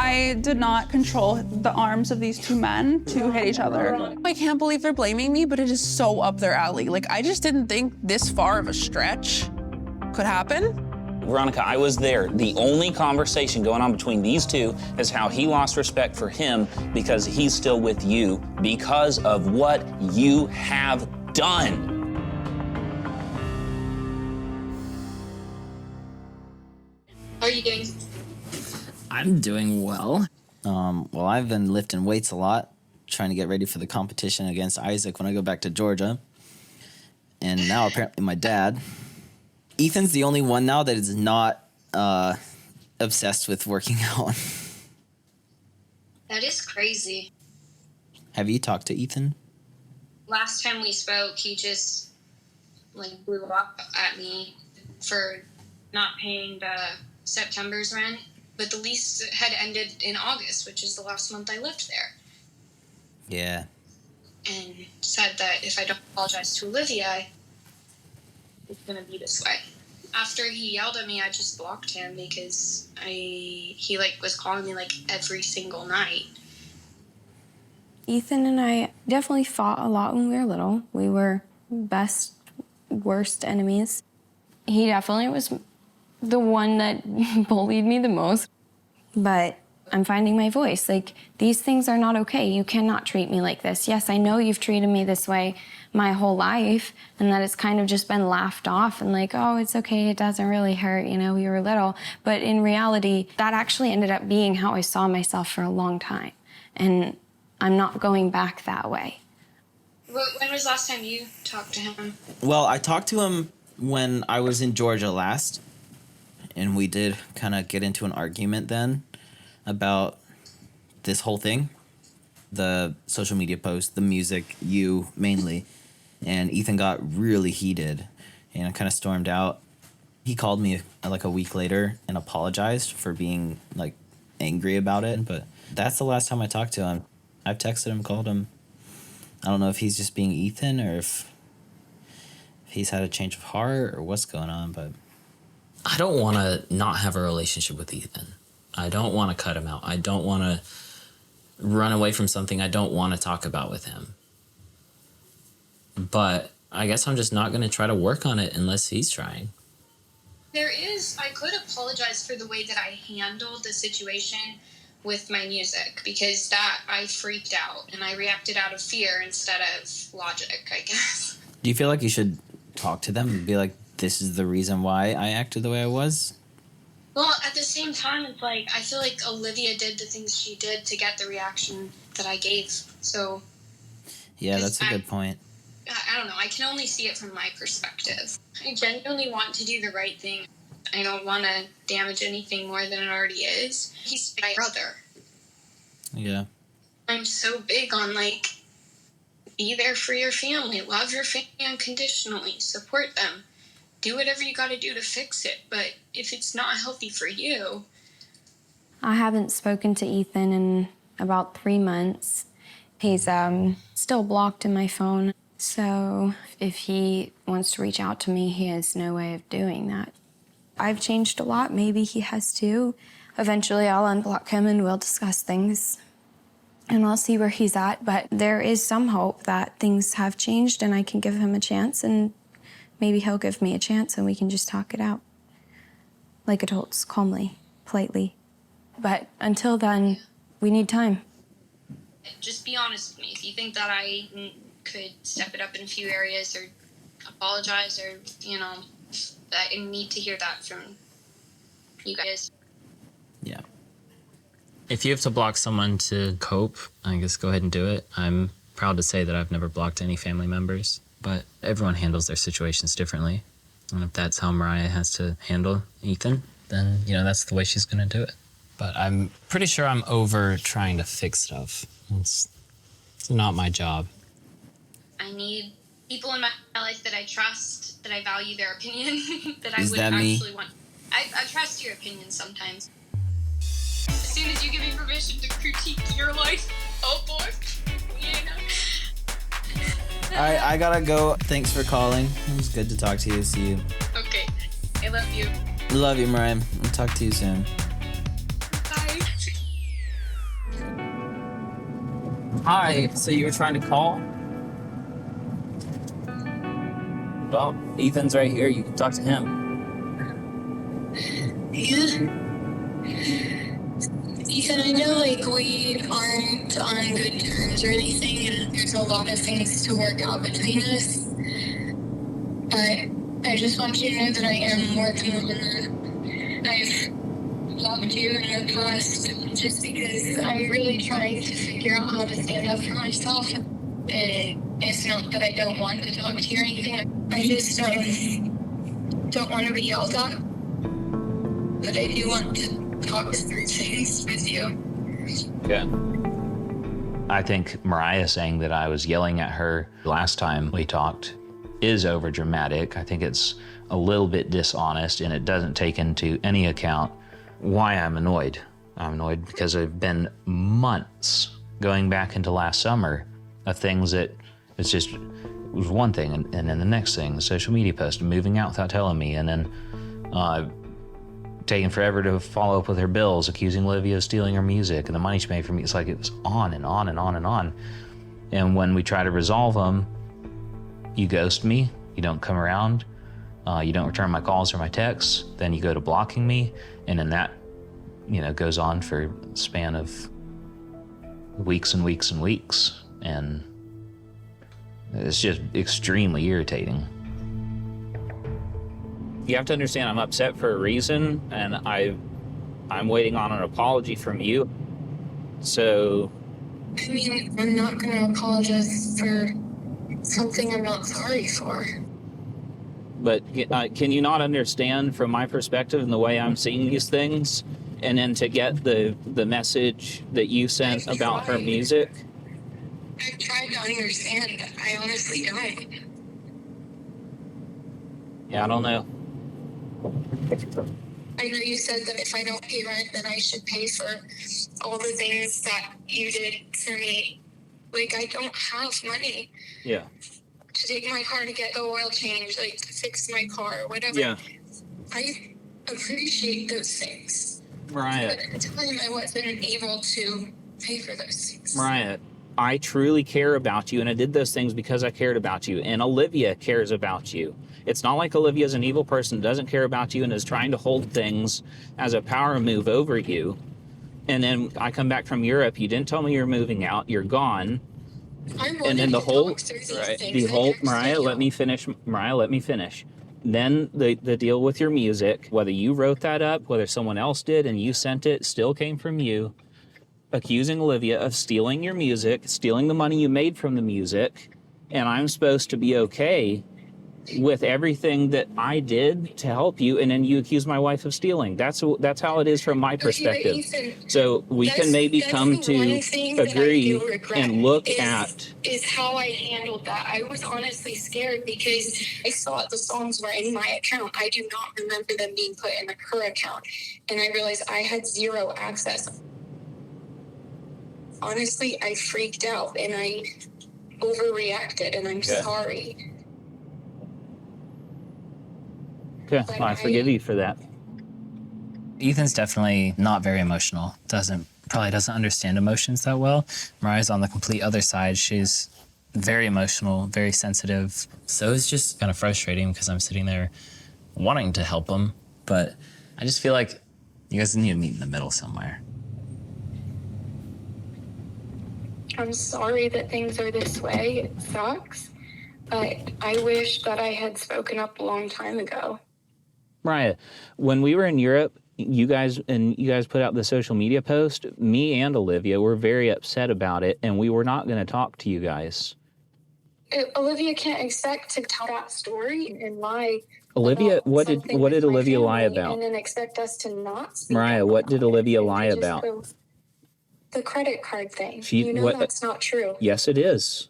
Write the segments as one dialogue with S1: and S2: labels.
S1: I did not control the arms of these two men to hit each other.
S2: I can't believe they're blaming me, but it is so up their alley. Like, I just didn't think this far of a stretch could happen.
S3: Veronica, I was there. The only conversation going on between these two is how he lost respect for him because he's still with you because of what you have done.
S4: How are you doing?
S5: I'm doing well. Well, I've been lifting weights a lot, trying to get ready for the competition against Isaac when I go back to Georgia. And now apparently my dad. Ethan's the only one now that is not obsessed with working out.
S4: That is crazy.
S5: Have you talked to Ethan?
S4: Last time we spoke, he just blew up at me for not paying the September's rent, but the lease had ended in August, which is the last month I lived there.
S5: Yeah.
S4: And said that if I don't apologize to Lydia, it's gonna be this way. After he yelled at me, I just blocked him because he was calling me every single night.
S6: Ethan and I definitely fought a lot when we were little. We were best, worst enemies. He definitely was the one that bullied me the most. But I'm finding my voice. These things are not okay. You cannot treat me like this. Yes, I know you've treated me this way my whole life, and that it's kind of just been laughed off and oh, it's okay, it doesn't really hurt, we were little. But in reality, that actually ended up being how I saw myself for a long time. And I'm not going back that way.
S4: When was the last time you talked to him?
S5: Well, I talked to him when I was in Georgia last, and we did kind of get into an argument then about this whole thing. The social media post, the music, you mainly. And Ethan got really heated and kind of stormed out. He called me a week later and apologized for being angry about it. But that's the last time I talked to him. I've texted him, called him. I don't know if he's just being Ethan or if he's had a change of heart or what's going on, but
S7: I don't want to not have a relationship with Ethan. I don't want to cut him out. I don't want to run away from something I don't want to talk about with him. But I guess I'm just not going to try to work on it unless he's trying.
S4: I could apologize for the way that I handled the situation with my music, because that I freaked out and I reacted out of fear instead of logic, I guess.
S5: Do you feel like you should talk to them and be like, this is the reason why I acted the way I was?
S4: Well, at the same time, it's I feel like Olivia did the things she did to get the reaction that I gave. So
S5: yeah, that's a good point.
S4: I don't know. I can only see it from my perspective. I genuinely want to do the right thing. I don't want to damage anything more than it already is. He's my brother.
S5: Yeah.
S4: I'm so big on be there for your family, love your family unconditionally, support them. Do whatever you got to do to fix it, but if it's not healthy for you...
S6: I haven't spoken to Ethan in about 3 months. He's still blocked in my phone, so if he wants to reach out to me, he has no way of doing that. I've changed a lot. Maybe he has too. Eventually, I'll unblock him and we'll discuss things, and I'll see where he's at, but there is some hope that things have changed and I can give him a chance, and maybe he'll give me a chance and we can just talk it out. Like adults, calmly, politely. But until then, we need time.
S4: Just be honest with me. If you think that I could step it up in a few areas or apologize or, I need to hear that from you guys.
S5: Yeah.
S7: If you have to block someone to cope, I guess go ahead and do it. I'm proud to say that I've never blocked any family members. But everyone handles their situations differently. And if that's how Moriah has to handle Ethan, then, that's the way she's going to do it. But I'm pretty sure I'm over trying to fix stuff. It's not my job.
S4: I need people in my life that I trust, that I value their opinion, that I
S5: Is
S4: would
S5: that me?
S4: actually want. I trust your opinion sometimes. As soon as you give me permission to critique your life, oh boy,
S5: All right, I gotta go. Thanks for calling. It was good to talk to you. See you.
S4: Okay, I love you.
S5: Love you, Moriah. I'll talk to you soon.
S4: Bye.
S3: Hi, so you were trying to call? Well, Ethan's right here. You can talk to him.
S4: Yeah. Ethan, I know we aren't on good terms or anything, and there's a lot of things to work out between us. But I just want you to know that I am working on that. I've loved you in the past just because I'm really trying to figure out how to stand up for myself. And it's not that I don't want to talk to you or anything. I just don't want to be yelled at. But I do want to talk through things with you.
S3: Okay. I think Moriah saying that I was yelling at her last time we talked is over dramatic. I think it's a little bit dishonest, and it doesn't take into any account why I'm annoyed. I'm annoyed because I've been months going back into last summer of things that it was one thing, and then the next thing, the social media post, and moving out without telling me, and then taking forever to follow up with her bills, accusing Olivia of stealing her music and the money she made from me. It's like it was on and on and on and on. And when we try to resolve them, you ghost me, you don't come around, you don't return my calls or my texts, then you go to blocking me, and then that, goes on for a span of weeks and weeks and weeks. And it's just extremely irritating. You have to understand I'm upset for a reason, and I'm waiting on an apology from you. So...
S4: I mean, I'm not going to apologize for something I'm not sorry for.
S3: But can you not understand from my perspective and the way I'm seeing these things? And then to get the message that you sent about her music?
S4: I've tried to understand. I honestly don't.
S3: Yeah, I don't know.
S4: I know you said that if I don't pay rent, then I should pay for all the things that you did for me. I don't have money.
S3: Yeah.
S4: To take my car to get the oil change, to fix my car, whatever.
S3: Yeah.
S4: I appreciate those things.
S3: Moriah.
S4: But at the time, I wasn't able to pay for those things.
S3: Moriah, I truly care about you, and I did those things because I cared about you, and Olivia cares about you. It's not like Olivia's an evil person, doesn't care about you, and is trying to hold things as a power move over you. And then I come back from Europe, you didn't tell me you're moving out, you're gone. And then the whole Moriah, let me finish. Moriah, let me finish. Then the deal with your music, whether you wrote that up, whether someone else did and you sent it, still came from you, accusing Olivia of stealing your music, stealing the money you made from the music, and I'm supposed to be okay with everything that I did to help you, and then you accuse my wife of stealing. That's how it is from my perspective. So we can maybe come to agree and look at...
S4: Is how I handled that. I was honestly scared because I thought the songs were in my account. I do not remember them being put in her account. And I realized I had zero access. Honestly, I freaked out and I overreacted, and I'm sorry.
S3: Okay, well, I forgive you for that.
S7: Ethan's definitely not very emotional. Probably doesn't understand emotions that well. Moriah's on the complete other side. She's very emotional, very sensitive. So it's just kind of frustrating because I'm sitting there wanting to help him, but I just feel like you guys need to meet in the middle somewhere.
S4: I'm sorry that things are this way. It sucks. But I wish that I had spoken up a long time ago.
S3: Moriah, when we were in Europe, you guys put out the social media post, me and Olivia were very upset about it, and we were not going to talk to you guys.
S4: Olivia can't expect to tell that story and lie.
S3: Olivia, what did Olivia lie about?
S4: And then expect us to not speak.
S3: Moriah, what did Olivia lie about?
S4: The credit card thing. That's not true.
S3: Yes, it is.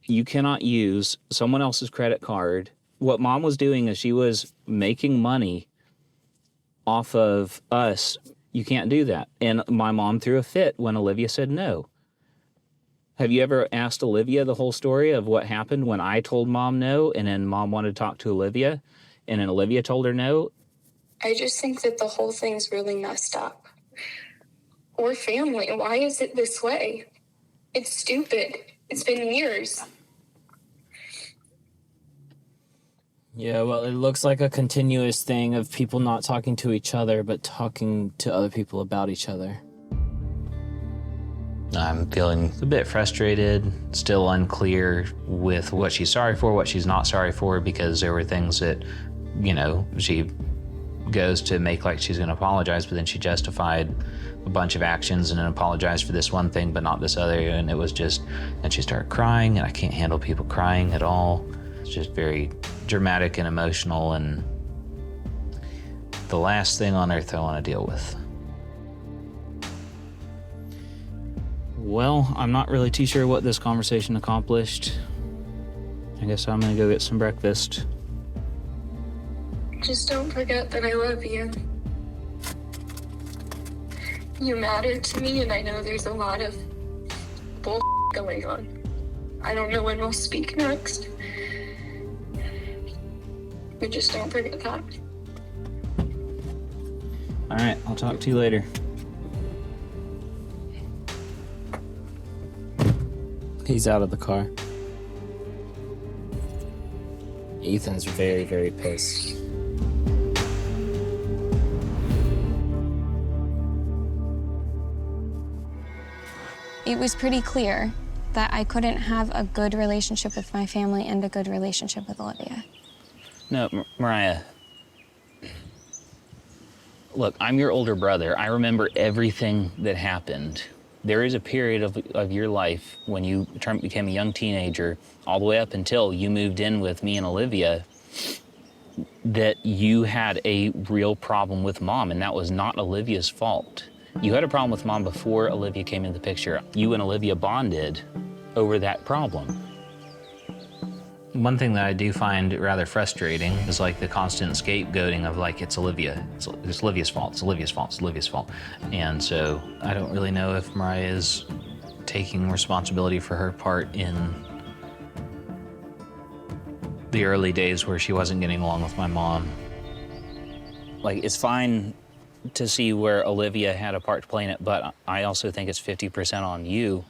S3: You cannot use someone else's credit card. What Mom was doing is she was making money off of us. You can't do that. And my mom threw a fit when Olivia said no. Have you ever asked Olivia the whole story of what happened when I told Mom no, and then Mom wanted to talk to Olivia, and then Olivia told her no?
S4: I just think that the whole thing's really messed up. Or family. Why is it this way?
S8: It's stupid. It's been years.
S7: Yeah, well, it looks like a continuous thing of people not talking to each other, but talking to other people about each other.
S9: I'm feeling a bit frustrated, still unclear with what she's sorry for, what she's not sorry for, because there were things that, you know, she goes to make like she's gonna apologize, but then she justified a bunch of actions and then apologized for this one thing, but not this other. And it was just, and she started crying, and I can't handle people crying at all. It's just very dramatic and emotional, and the last thing on earth I want to deal with.
S7: Well, I'm not really too sure what this conversation accomplished. I guess I'm gonna go get some breakfast.
S8: Just don't forget that I love you. You matter to me, and I know there's a lot of bull going on. I don't know when we'll speak next. But just don't forget that.
S7: All right, I'll talk to you later. He's out of the car. Ethan's very, very pissed.
S6: It was pretty clear that I couldn't have a good relationship with my family and a good relationship with Lydia.
S3: No, Moriah. Look, I'm your older brother. I remember everything that happened. There is a period of your life when you became a young teenager, all the way up until you moved in with me and Olivia, that you had a real problem with Mom, and that was not Olivia's fault. You had a problem with Mom before Olivia came into the picture. You and Olivia bonded over that problem.
S9: One thing that I do find rather frustrating is like the constant scapegoating of like, it's Olivia, it's Olivia's fault, it's Olivia's fault, it's Olivia's fault. And so I don't really know if Moriah is taking responsibility for her part in the early days where she wasn't getting along with my mom.
S3: Like, it's fine to see where Olivia had a part to play in it, but I also think it's 50% on you.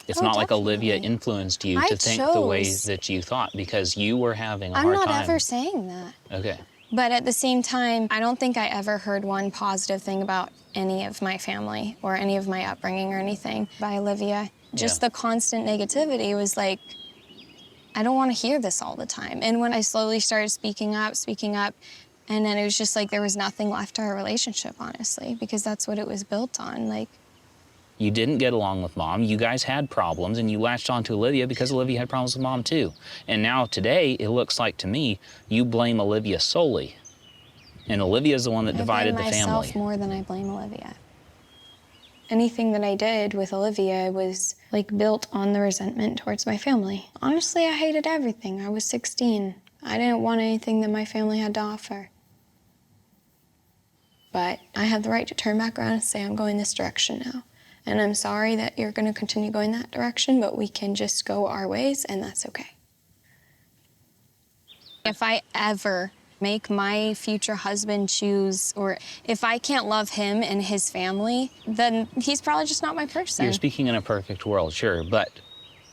S3: It's not like Olivia influenced you to think the way that you thought, because you were having a hard time.
S6: I'm not ever saying that.
S3: Okay.
S6: But at the same time, I don't think I ever heard one positive thing about any of my family or any of my upbringing or anything by Olivia. Just the constant negativity was like, I don't want to hear this all the time. And when I slowly started speaking up, and then it was just like there was nothing left to our relationship, honestly, because that's what it was built on. Like,
S3: You didn't get along with Mom. You guys had problems, and you latched on to Olivia because Olivia had problems with Mom too. And now today, it looks like to me, you blame Olivia solely. And Olivia's the one that divided the family.
S6: I blame myself more than I blame Olivia. Anything that I did with Olivia was like built on the resentment towards my family. Honestly, I hated everything. I was 16. I didn't want anything that my family had to offer. But I had the right to turn back around and say, I'm going this direction now. And I'm sorry that you're going to continue going that direction, but we can just go our ways, and that's okay. If I ever make my future husband choose, or if I can't love him and his family, then he's probably just not my person.
S3: You're speaking in a perfect world, sure, but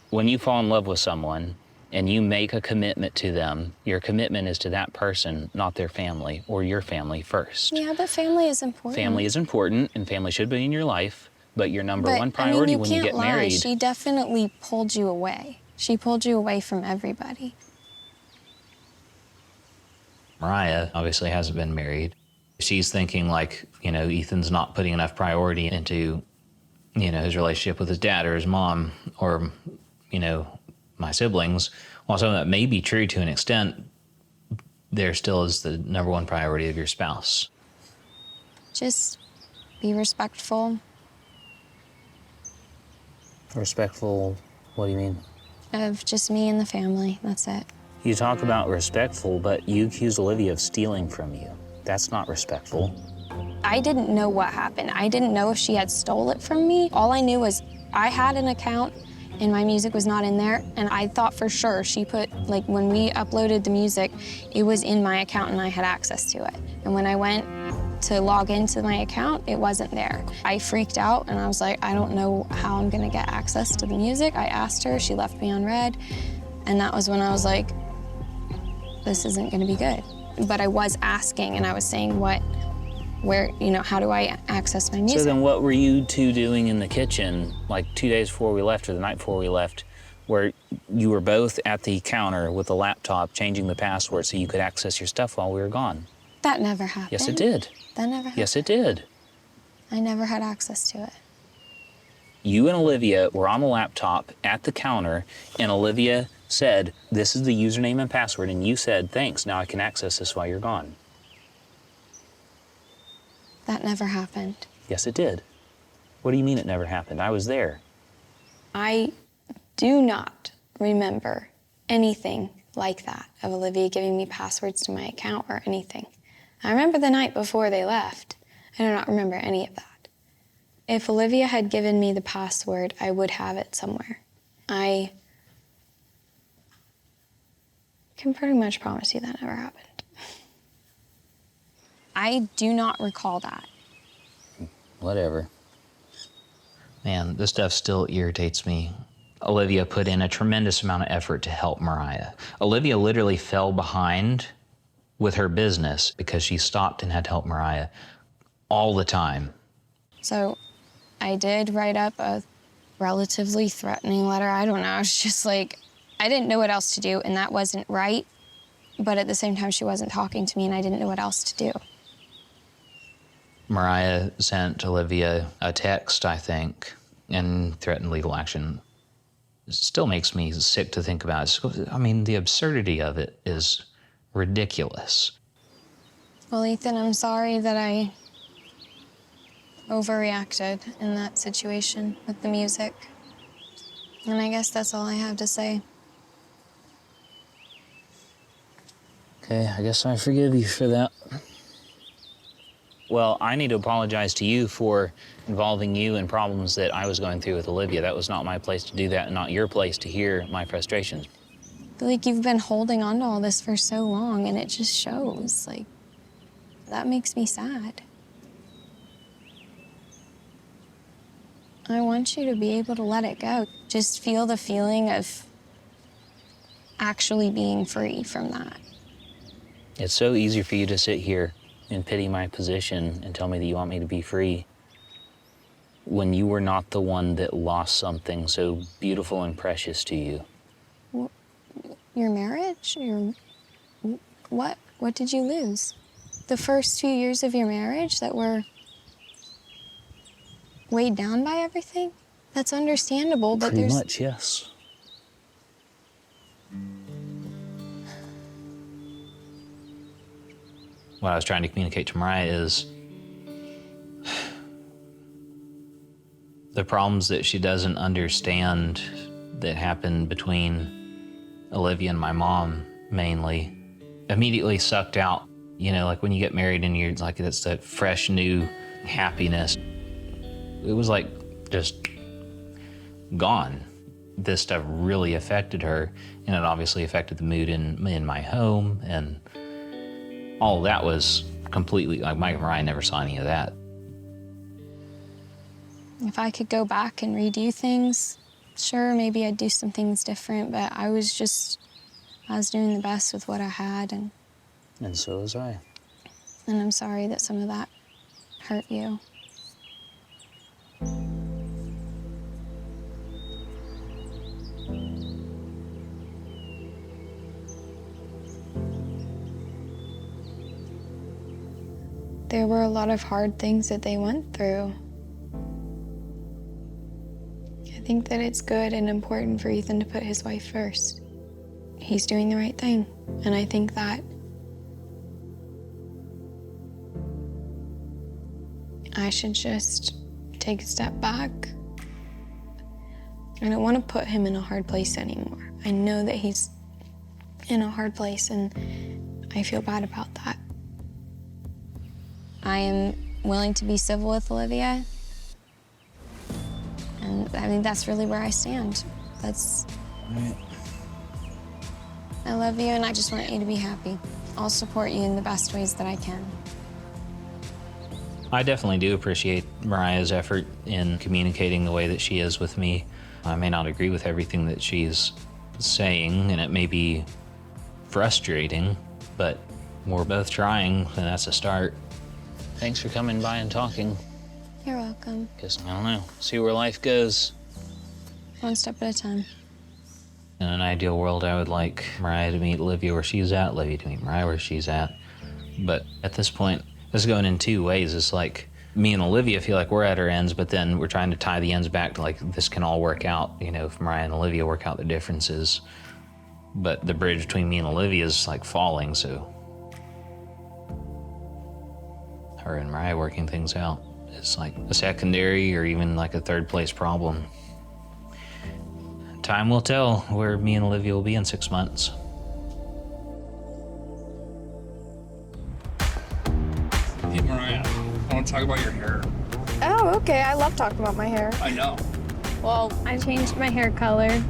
S3: when you fall in love with someone and you make a commitment to them, your commitment is to that person, not their family or your family first.
S6: Yeah, but family is important.
S3: Family is important, and family should be in your life, but your number one priority when you get married.
S6: She definitely pulled you away. She pulled you away from everybody.
S9: Moriah obviously hasn't been married. She's thinking like, you know, Ethan's not putting enough priority into, you know, his relationship with his dad or his mom or, you know, my siblings. While some of that may be true to an extent, there still is the number one priority of your spouse.
S6: Just be respectful.
S3: Respectful, what do you mean?
S6: Of just me and the family, that's it.
S3: You talk about respectful, but you accused Olivia of stealing from you. That's not respectful.
S6: I didn't know what happened. I didn't know if she had stole it from me. All I knew was I had an account and my music was not in there, and I thought for sure she put, like when we uploaded the music, it was in my account and I had access to it. And when I went to log into my account, it wasn't there. I freaked out and I was like, I don't know how I'm gonna get access to the music. I asked her, she left me on red. And that was when I was like, this isn't gonna be good. But I was asking and I was saying where, how do I access my music?
S3: So then what were you two doing in the kitchen, like 2 days before we left or the night before we left, where you were both at the counter with the laptop changing the password so you could access your stuff while we were gone?
S6: That never happened.
S3: Yes, it did.
S6: That never happened.
S3: Yes, it did.
S6: I never had access to it.
S3: You and Olivia were on the laptop at the counter, and Olivia said, this is the username and password, and you said, thanks, now I can access this while you're gone.
S6: That never happened.
S3: Yes, it did. What do you mean it never happened? I was there.
S6: I do not remember anything like that, of Olivia giving me passwords to my account or anything. I remember the night before they left. I do not remember any of that. If Olivia had given me the password, I would have it somewhere. I can pretty much promise you that never happened. I do not recall that.
S3: Whatever.
S9: Man, this stuff still irritates me. Olivia put in a tremendous amount of effort to help Moriah. Olivia literally fell behind with her business because she stopped and had to help Moriah all the time.
S6: So I did write up a relatively threatening letter. I don't know, I was just like, I didn't know what else to do, and that wasn't right. But at the same time, she wasn't talking to me, and I didn't know what else to do.
S9: Moriah sent Olivia a text, I think, and threatened legal action. It still makes me sick to think about it. I mean, the absurdity of it is ridiculous.
S6: Well, Ethan, I'm sorry that I overreacted in that situation with the music. And I guess that's all I have to say.
S3: Okay, I guess I forgive you for that. Well, I need to apologize to you for involving you in problems that I was going through with Olivia. That was not my place to do that and not your place to hear my frustrations.
S6: I feel like you've been holding on to all this for so long, and it just shows. Like, that makes me sad. I want you to be able to let it go. Just feel the feeling of actually being free from that.
S3: It's so easy for you to sit here and pity my position and tell me that you want me to be free when you were not the one that lost something so beautiful and precious to you.
S6: Your marriage? What? What did you lose? The first few years of your marriage that were weighed down by everything? That's understandable, but
S3: Pretty much, yes.
S9: What I was trying to communicate to Moriah is the problems that she doesn't understand that happened between Olivia and my mom, mainly, immediately sucked out. You know, like when you get married and you're like, it's that fresh, new happiness. It was like just gone. This stuff really affected her, and it obviously affected the mood in my home, and all of that was completely, like Mike and Moriah never saw any of that.
S6: if I could go back and redo things, sure, maybe I'd do some things different, but I was doing the best with what I had, and
S3: so was I.
S6: And I'm sorry that some of that hurt you. There were a lot of hard things that they went through. I think that it's good and important for Ethan to put his wife first. He's doing the right thing, and I think that I should just take a step back. I don't want to put him in a hard place anymore. I know that he's in a hard place, and I feel bad about that. I am willing to be civil with Olivia, and I think that's really where I stand.
S3: Right.
S6: I love you, and I just want you to be happy. I'll support you in the best ways that I can.
S9: I definitely do appreciate Moriah's effort in communicating the way that she is with me. I may not agree with everything that she's saying, and it may be frustrating, but we're both trying, and that's a start. Thanks for coming by and talking.
S6: You're welcome.
S9: Guess, I don't know, see where life goes.
S6: One step at a time.
S9: In an ideal world, I would like Moriah to meet Lydia where she's at, Lydia to meet Moriah where she's at. But at this point, this is going in two ways. It's like me and Olivia feel like we're at our ends, but then we're trying to tie the ends back to like, this can all work out, you know, if Moriah and Olivia work out the differences. But the bridge between me and Olivia is like falling, so her and Moriah working things out is like a secondary or even like a third place problem. Time will tell where me and Olivia will be in 6 months.
S10: Hey, Moriah, I want to talk about your hair.
S11: Oh, okay. I love talking about my hair.
S10: I know.
S11: Well, I changed my hair color.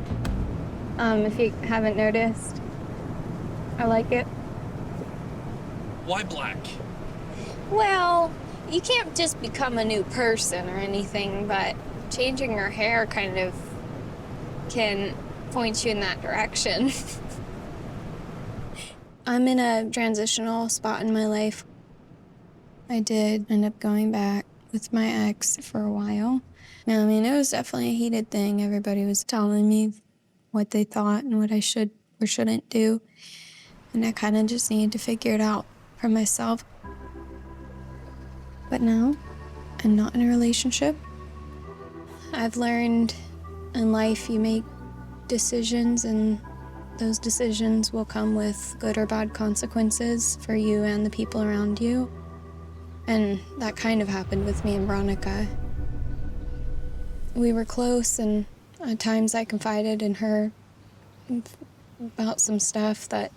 S11: If you haven't noticed, I like it.
S10: Why black?
S11: Well, you can't just become a new person or anything, but changing your hair kind of can point you in that direction. I'm in a transitional spot in my life. I did end up going back with my ex for a while. I mean, it was definitely a heated thing. Everybody was telling me what they thought and what I should or shouldn't do. And I kind of just needed to figure it out for myself. But now, I'm not in a relationship. I've learned in life you make decisions, and those decisions will come with good or bad consequences for you and the people around you. And that kind of happened with me and Veronica. We were close, and at times I confided in her about some stuff that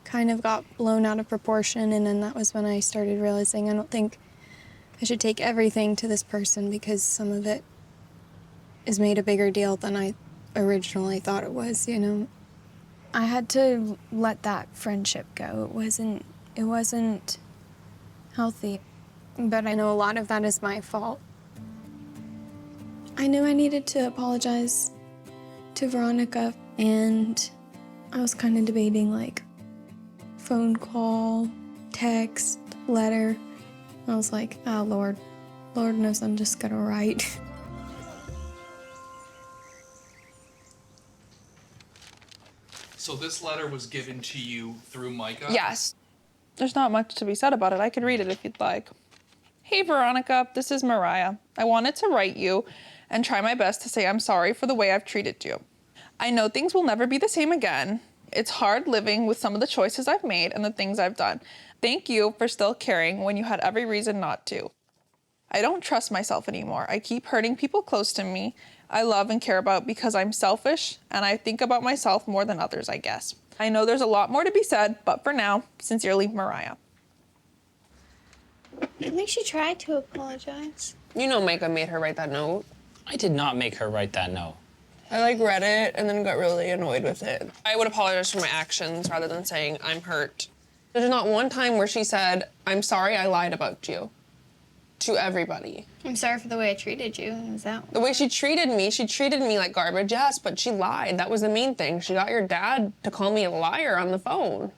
S11: kind of got blown out of proportion, and then that was when I started realizing I don't think I should take everything to this person because some of it is made a bigger deal than I originally thought it was, you know. I had to let that friendship go. It wasn't healthy, but I know a lot of that is my fault. I knew I needed to apologize to Veronica, and I was kind of debating like phone call, text, letter. I was like, oh Lord knows I'm just gonna write.
S10: So this letter was given to you through Micah?
S1: Yes. There's not much to be said about it. I could read it if you'd like. Hey, Veronica, this is Moriah. I wanted to write you and try my best to say I'm sorry for the way I've treated you. I know things will never be the same again. It's hard living with some of the choices I've made and the things I've done. Thank you for still caring when you had every reason not to. I don't trust myself anymore. I keep hurting people close to me I love and care about because I'm selfish and I think about myself more than others, I guess. I know there's a lot more to be said, but for now, sincerely, Moriah.
S11: At least she tried to apologize.
S2: You know Micah made her write that note.
S3: I did not make her write that note.
S2: I read it and then got really annoyed with it. I would apologize for my actions rather than saying I'm hurt. There's not one time where she said, I'm sorry I lied about you. To everybody.
S11: I'm sorry for the way I treated you. Is that
S2: the way she treated me like garbage, yes, but she lied. That was the main thing. She got your dad to call me a liar on the phone.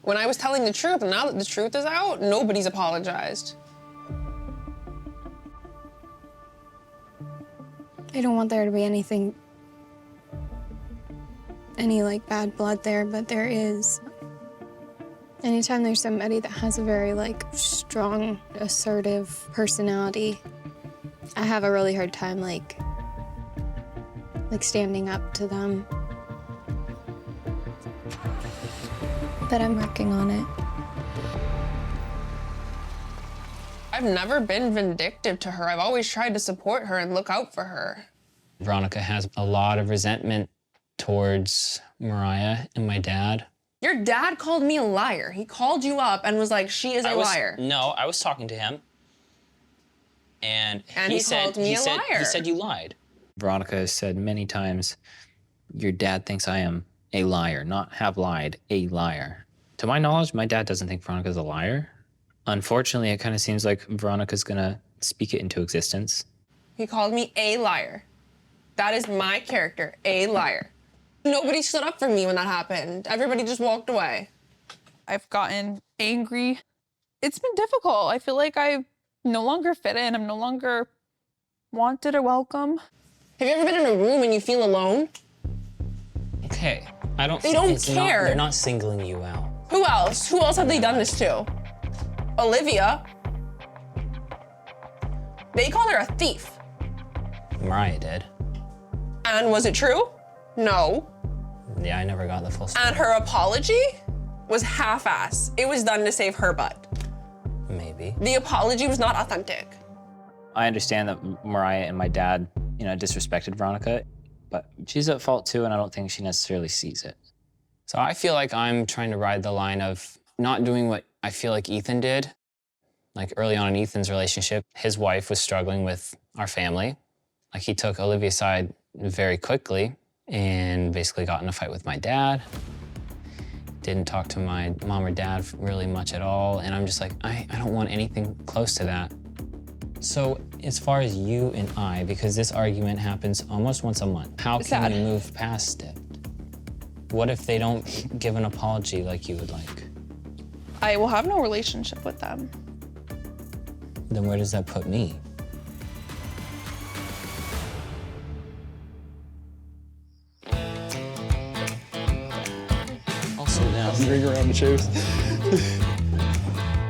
S2: When I was telling the truth, and now that the truth is out, nobody's apologized.
S11: I don't want there to be any like bad blood there, but there is. Anytime there's somebody that has a very like strong, assertive personality, I have a really hard time like standing up to them. But I'm working on it.
S2: I've never been vindictive to her. I've always tried to support her and look out for her.
S7: Veronica has a lot of resentment towards Moriah and my dad.
S2: Your dad called me a liar. He called you up and was like, she is a liar.
S3: No, I was talking to him. And
S2: he called me a liar.
S3: He said you lied.
S7: Veronica has said many times, your dad thinks I am a liar, not have lied, a liar. To my knowledge, my dad doesn't think Veronica's a liar. Unfortunately, it kind of seems like Veronica's gonna speak it into existence.
S2: He called me a liar. That is my character, a liar. Nobody stood up for me when that happened. Everybody just walked away.
S1: I've gotten angry. It's been difficult. I feel like I no longer fit in. I'm no longer wanted or welcome.
S2: Have you ever been in a room and you feel alone?
S7: Okay, I don't.
S2: They don't
S7: it's not-
S2: care.
S7: they're not singling you out.
S2: Who else? Who else have they done this to? Olivia. They called her a thief.
S7: Moriah did.
S2: And was it true? No.
S7: Yeah, I never got the full story.
S2: And her apology was half-ass. It was done to save her butt.
S7: Maybe.
S2: The apology was not authentic.
S7: I understand that Moriah and my dad, disrespected Veronica, but she's at fault too, and I don't think she necessarily sees it. So I feel like I'm trying to ride the line of not doing what I feel like Ethan did. Like early on in Ethan's relationship, his wife was struggling with our family. Like he took Olivia's side very quickly and basically got in a fight with my dad. Didn't talk to my mom or dad really much at all. And I'm just like, I don't want anything close to that. So as far as you and I, because this argument happens almost once a month, how can we move past it? What if they don't give an apology like you would like?
S1: I will have no relationship with them.
S7: Then where does that put me?
S12: I'll sit down, ring around the chairs.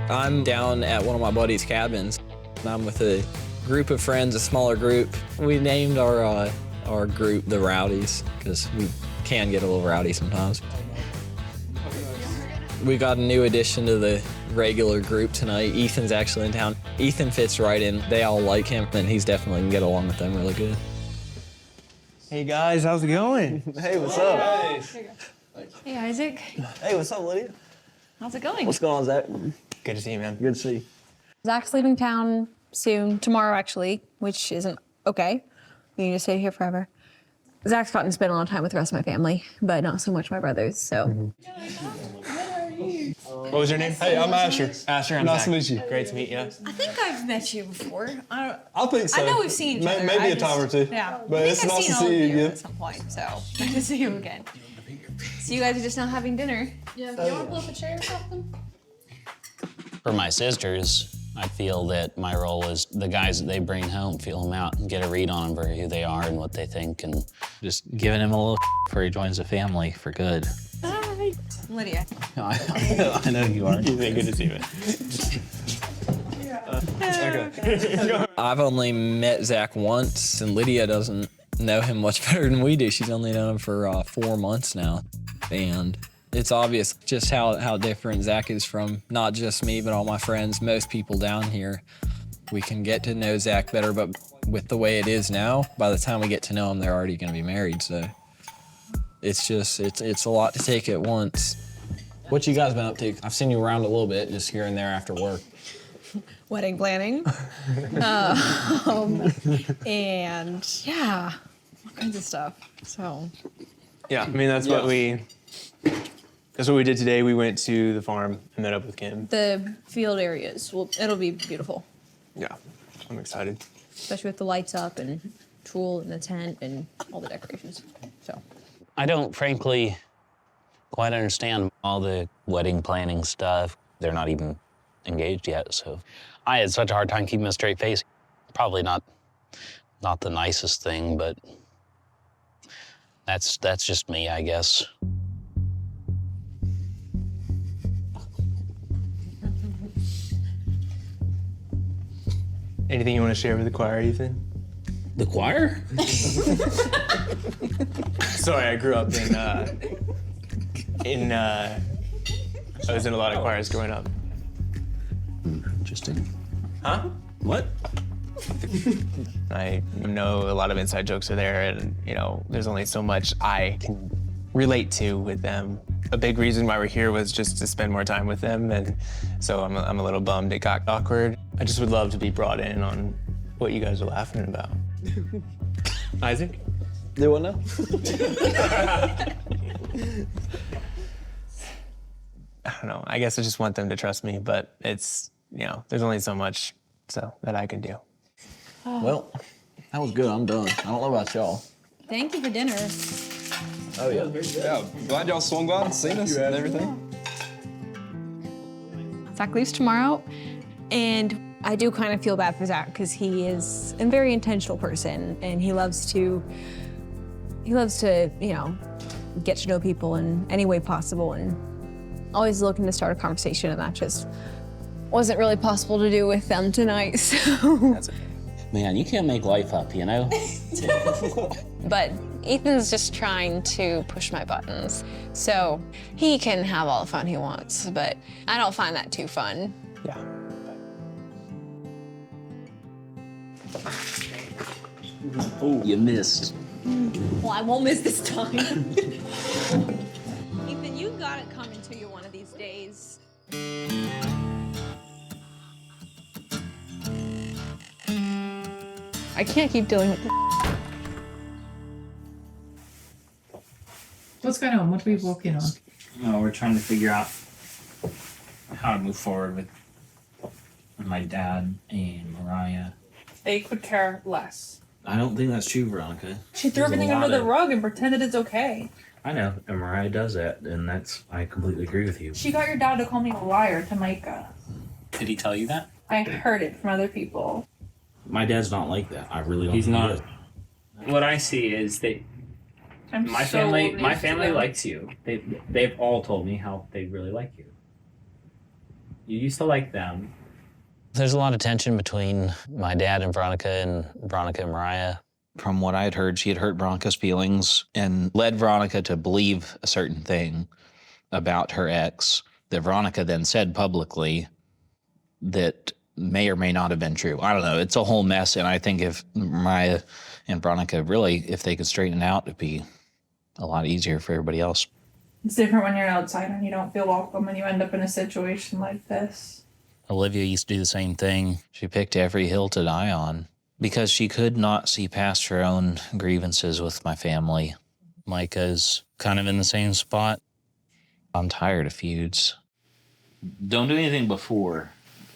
S12: I'm down at one of my buddies' cabins. I'm with a group of friends, a smaller group. We named our group the Rowdies because we can get a little rowdy sometimes. We got a new addition to the regular group tonight. Ethan's actually in town. Ethan fits right in. They all like him, and he's definitely can get along with them really good.
S13: Hey guys, how's it going? Hey, what's up?
S14: Hey, Isaac.
S13: Hey, what's up, Lydia?
S14: How's it going?
S13: What's going on, Zach? Good to see you, man. Good to see you.
S14: Zach's leaving town soon, tomorrow actually, which isn't okay. You need to stay here forever. Zach's gotten to spend a lot of time with the rest of my family, but not so much my brothers, so.
S13: What was your name? Hey, I'm Asher. Asher, I'm
S15: Nice
S13: Zach.
S15: to meet you.
S13: Great to meet you.
S14: I think I've met you before.
S15: I think so.
S14: I know we've seen each other.
S15: Maybe a time or two.
S14: Yeah.
S15: But
S14: I
S15: it's
S14: think I've
S15: nice to
S14: seen all
S15: see
S14: of
S15: you again.
S14: at some point, so good to see you again. So you guys are just now having dinner.
S8: Yeah, do you want to pull up a chair or something?
S3: For my sisters, I feel that my role is the guys that they bring home, feel them out and get a read on them for who they are and what they think, and
S9: Just giving him a little before he joins the family for good.
S14: Hi. Lydia.
S9: I know you are.
S13: Good to see you. I've only met Zach once, and Lydia doesn't know him much better than we do. She's only known him for 4 months now. And it's obvious just how different Zach is from not just me, but all my friends, most people down here. We can get to know Zach better, but with the way it is now, by the time we get to know him, they're already gonna be married, so. It's a lot to take at once. What you guys been up to? I've seen you around a little bit, just here and there after work.
S14: Wedding planning. And yeah, all kinds of stuff, so.
S15: Yeah, I mean that's what we did today. We went to the farm and met up with Kim.
S14: The field areas, it'll be beautiful,
S15: Yeah, I'm excited.
S14: especially with the lights up and Tool and the tent and all the decorations, so.
S3: I don't frankly quite understand all the wedding planning stuff. They're not even engaged yet, so I had such a hard time keeping a straight face. Probably not the nicest thing, but that's just me, I guess.
S15: Anything you want to share with the choir, Ethan?
S3: The choir?
S15: Sorry, I grew up I was in a lot of choirs growing up.
S3: Interesting.
S15: Huh?
S3: What?
S15: I know a lot of inside jokes are there, and there's only so much I can relate to with them. A big reason why we're here was just to spend more time with them, and so I'm a little bummed it got awkward. I just would love to be brought in on what you guys are laughing about. Isaac?
S13: Do what now?
S15: I don't know. I guess I just want them to trust me, but it's there's only so much that I can do.
S13: Well, that was good. I'm done. I don't know about y'all.
S14: Thank you for dinner.
S13: Oh, yeah.
S16: Yeah, glad y'all swung by and seen us and everything.
S14: Zach leaves tomorrow, and I do kind of feel bad for Zach because he is a very intentional person, and he loves to, get to know people in any way possible, and always looking to start a conversation, and that just wasn't really possible to do with them tonight, so.
S3: That's okay. Man, you can't make life up, you know?
S2: But Ethan's just trying to push my buttons. So he can have all the fun he wants, but I don't find that too fun.
S15: Yeah.
S3: Oh, you missed.
S14: Well, I won't miss this time. Ethan, you got it coming to you one of these days.
S1: I can't keep dealing with this.
S17: What's going on? What are we working on?
S7: We're trying to figure out how to move forward with my dad and Moriah.
S1: They could care less.
S5: I don't think that's true, Veronica.
S1: She threw everything under the rug and pretended it's okay.
S5: I know, and Moriah does that, and I completely agree with you.
S1: She got your dad to call me a liar to Micah.
S7: Did he tell you that?
S1: I heard it from other people.
S5: My dad's not like that. I really don't.
S7: He's
S5: think
S7: not.
S5: he is.
S7: What I see is my family likes you. They've all told me how they really like you. You used to like them.
S9: There's a lot of tension between my dad and Veronica and Moriah.
S3: From what I had heard, she had hurt Veronica's feelings and led Veronica to believe a certain thing about her ex that Veronica then said publicly that may or may not have been true. I don't know. It's a whole mess, and I think if Moriah and Veronica really, if they could straighten it out, it'd be a lot easier for everybody else.
S1: It's different when you're outside and you don't feel welcome and you end up in a situation like this.
S3: Olivia used to do the same thing. She picked every hill to die on because she could not see past her own grievances with my family. Micah's kind of in the same spot. I'm tired of feuds.
S5: Don't do anything before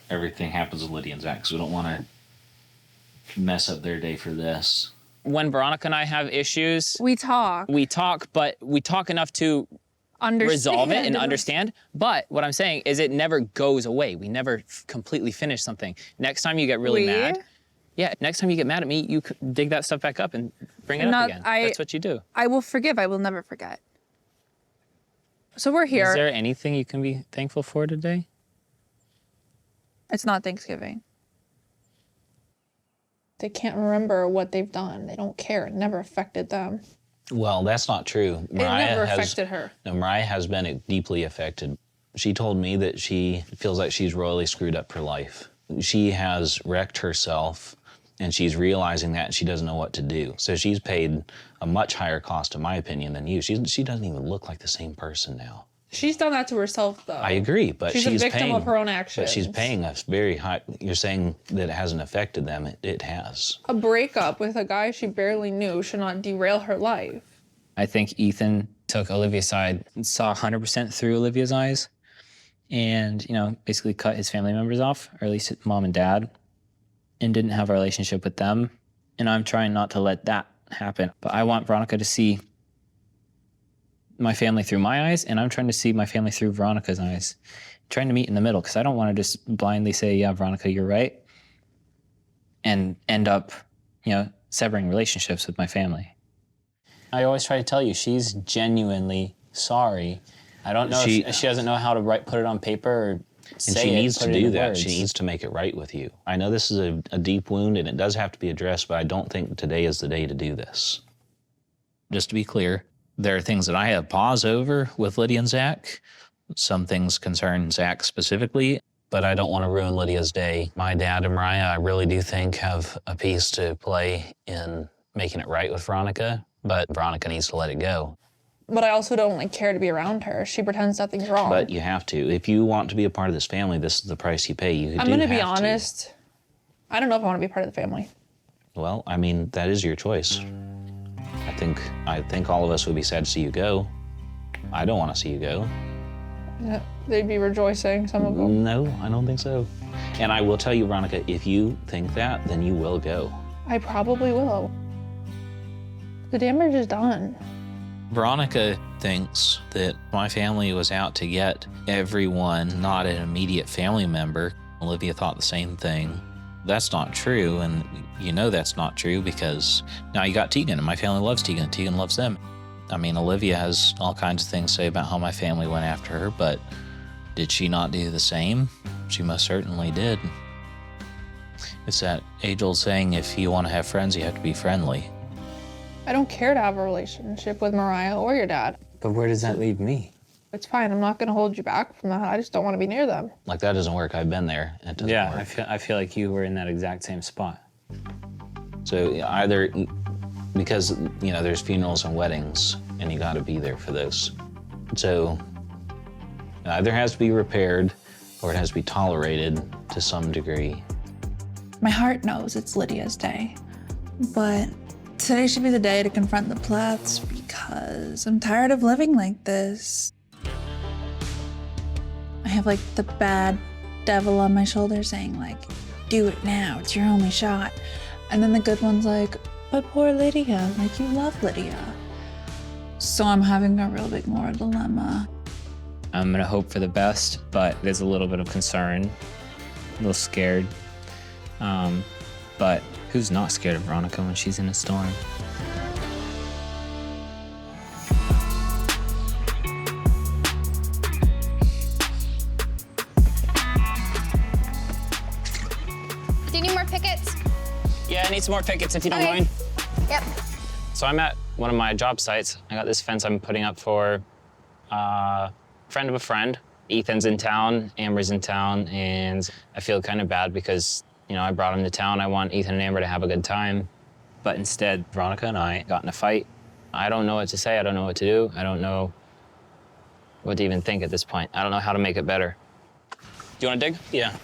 S5: everything happens with Lydia and Zach, because we don't want to mess up their day for this.
S7: When Veronica and I have issues,
S1: we talk,
S7: but we talk enough to resolve it and understand. But what I'm saying is it never goes away. We never completely finish something. Next time you get really mad, next time you get mad at me, you dig that stuff back up and bring it up again. That's what you do.
S1: I will forgive. I will never forget. So we're here.
S7: Is there anything you can be thankful for today?
S1: It's not Thanksgiving.
S2: They can't remember what they've done. They don't care. It never affected them.
S3: Well, that's not true.
S2: It never affected her.
S3: No, Moriah has been deeply affected. She told me that she feels like she's royally screwed up her life. She has wrecked herself, and she's realizing that, and she doesn't know what to do. So she's paid a much higher cost, in my opinion, than you. She doesn't even look like the same person now.
S1: She's done that to herself, though.
S3: I agree, but she's
S1: a victim
S3: paying,
S1: of her own actions.
S3: But she's paying a very high. You're saying that it hasn't affected them. It has.
S1: A breakup with a guy she barely knew should not derail her life.
S7: I think Ethan took Olivia's side and saw 100% through Olivia's eyes and, basically cut his family members off, or at least his mom and dad, and didn't have a relationship with them. And I'm trying not to let that happen. But I want Veronica to see my family through my eyes, and I'm trying to see my family through Veronica's eyes. Trying to meet in the middle, because I don't want to just blindly say, yeah, Veronica, you're right, and end up, severing relationships with my family. I always try to tell you, she's genuinely sorry. I don't know if she doesn't know how to put it on paper or say it.
S3: And she needs to do that.
S7: Words.
S3: She needs to make it right with you. I know this is a deep wound, and it does have to be addressed, but I don't think today is the day to do this. Just to be clear, there are things that I have pause over with Lydia and Zach. Some things concern Zach specifically, but I don't want to ruin Lydia's day. My dad and Moriah, I really do think, have a piece to play in making it right with Veronica, but Veronica needs to let it go.
S1: But I also don't care to be around her. She pretends nothing's wrong.
S3: But you have to. If you want to be a part of this family, this is the price you pay.
S1: I'm going to be honest. I don't know if I want to be part of the family.
S3: Well, I mean, that is your choice. I think all of us would be sad to see you go. I don't want to see you go.
S1: Yeah, they'd be rejoicing, some of them.
S3: No, I don't think so. And I will tell you, Veronica, if you think that, then you will go.
S1: I probably will. The damage is done.
S5: Veronica thinks that my family was out to get everyone, not an immediate family member. Olivia thought the same thing. That's not true, and you know that's not true because now you got Tegan, and my family loves Tegan, and Tegan loves them. I mean, Olivia has all kinds of things to say about how my family went after her, but did she not do the same? She most certainly did. It's that age-old saying, if you want to have friends, you have to be friendly.
S1: I don't care to have a relationship with Moriah or your dad.
S9: But where does that leave me?
S1: It's fine. I'm not going to hold you back from that. I just don't want to be near them.
S5: Like, that doesn't work. I've been there. It doesn't work.
S7: I feel like you were in that exact same spot.
S5: So either, because, you know, there's funerals and weddings, and you got to be there for those. So it either has to be repaired or it has to be tolerated to some degree.
S1: My heart knows it's Lydia's day, but today should be the day to confront the Plaths because I'm tired of living like this. I have like the bad devil on my shoulder saying like, do it now, it's your only shot. And then the good one's like, but poor Lydia, like you love Lydia. So I'm having a real big moral dilemma.
S7: I'm gonna hope for the best, but there's a little bit of concern, a little scared. But who's not scared of Veronica when she's in a storm?
S17: Do you need more pickets?
S7: Yeah, I need some more pickets if you don't
S17: Okay.
S7: mind.
S17: Yep.
S7: So I'm at one of my job sites. I got this fence I'm putting up for a friend of a friend. Ethan's in town, Amber's in town, and I feel kind of bad because, you know, I brought him to town. I want Ethan and Amber to have a good time. But instead, Veronica and I got in a fight. I don't know what to say. I don't know what to do. I don't know what to even think at this point. I don't know how to make it better. Do you want to dig? Yeah.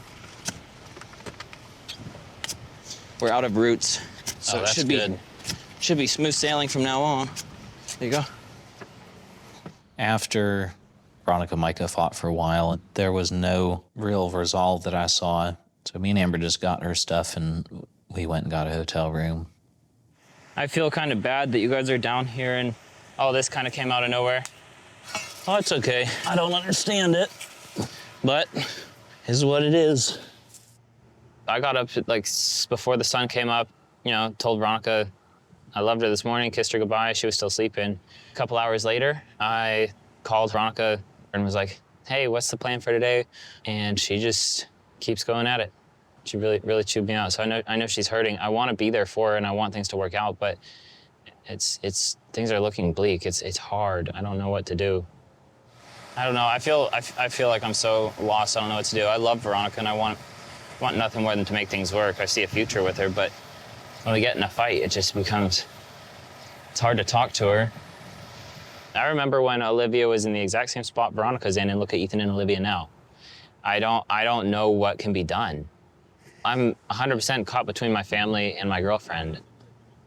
S18: We're out of roots, so
S7: Oh,
S18: it
S7: that's
S18: should be smooth sailing from now on. There you go.
S5: After Veronica and Micah fought for a while, there was no real resolve that I saw. So me and Amber just got her stuff and we went and got a hotel room.
S7: I feel kind of bad that you guys are down here and all this kind of came out of nowhere.
S3: Oh, it's okay. I don't understand it, but this is what it is.
S7: I got up like before the sun came up, you know, told Veronica I loved her this morning, kissed her goodbye. She was still sleeping. A couple hours later, I called Veronica and was like, hey, what's the plan for today? And she just keeps going at it. She really chewed me out. So I know she's hurting. I want to be there for her and I want things to work out, but it's things are looking bleak. It's hard. I don't know what to do. I don't know. I feel like I'm so lost. I don't know what to do. I love Veronica and I want nothing more than to make things work. I see a future with her, but when we get in a fight, it just becomes, it's hard to talk to her. I remember when Olivia was in the exact same spot Veronica's in, and look at Ethan and Olivia now. I don't know what can be done. I'm 100% caught between my family and my girlfriend.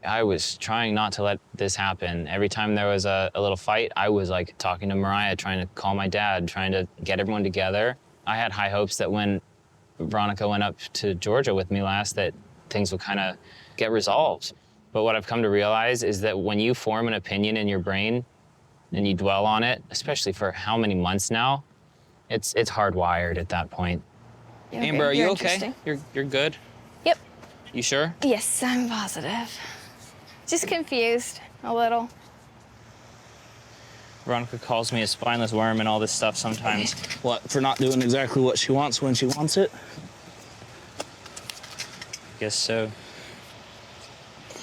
S7: I was trying not to let this happen. Every time there was a little fight, I was like talking to Moriah, trying to call my dad, trying to get everyone together. I had high hopes that when Veronica went up to Georgia with me last, that things would kind of get resolved. But what I've come to realize is that when you form an opinion in your brain and you dwell on it, especially for how many months now, it's hardwired at that point.
S17: Yeah,
S7: Amber, are you
S17: you're
S7: okay? You're good?
S17: Yep.
S7: You sure?
S17: Yes, I'm positive. Just confused a little.
S7: Veronica calls me a spineless worm and all this stuff sometimes.
S3: What, for not doing exactly what she wants when she wants it?
S7: Guess so.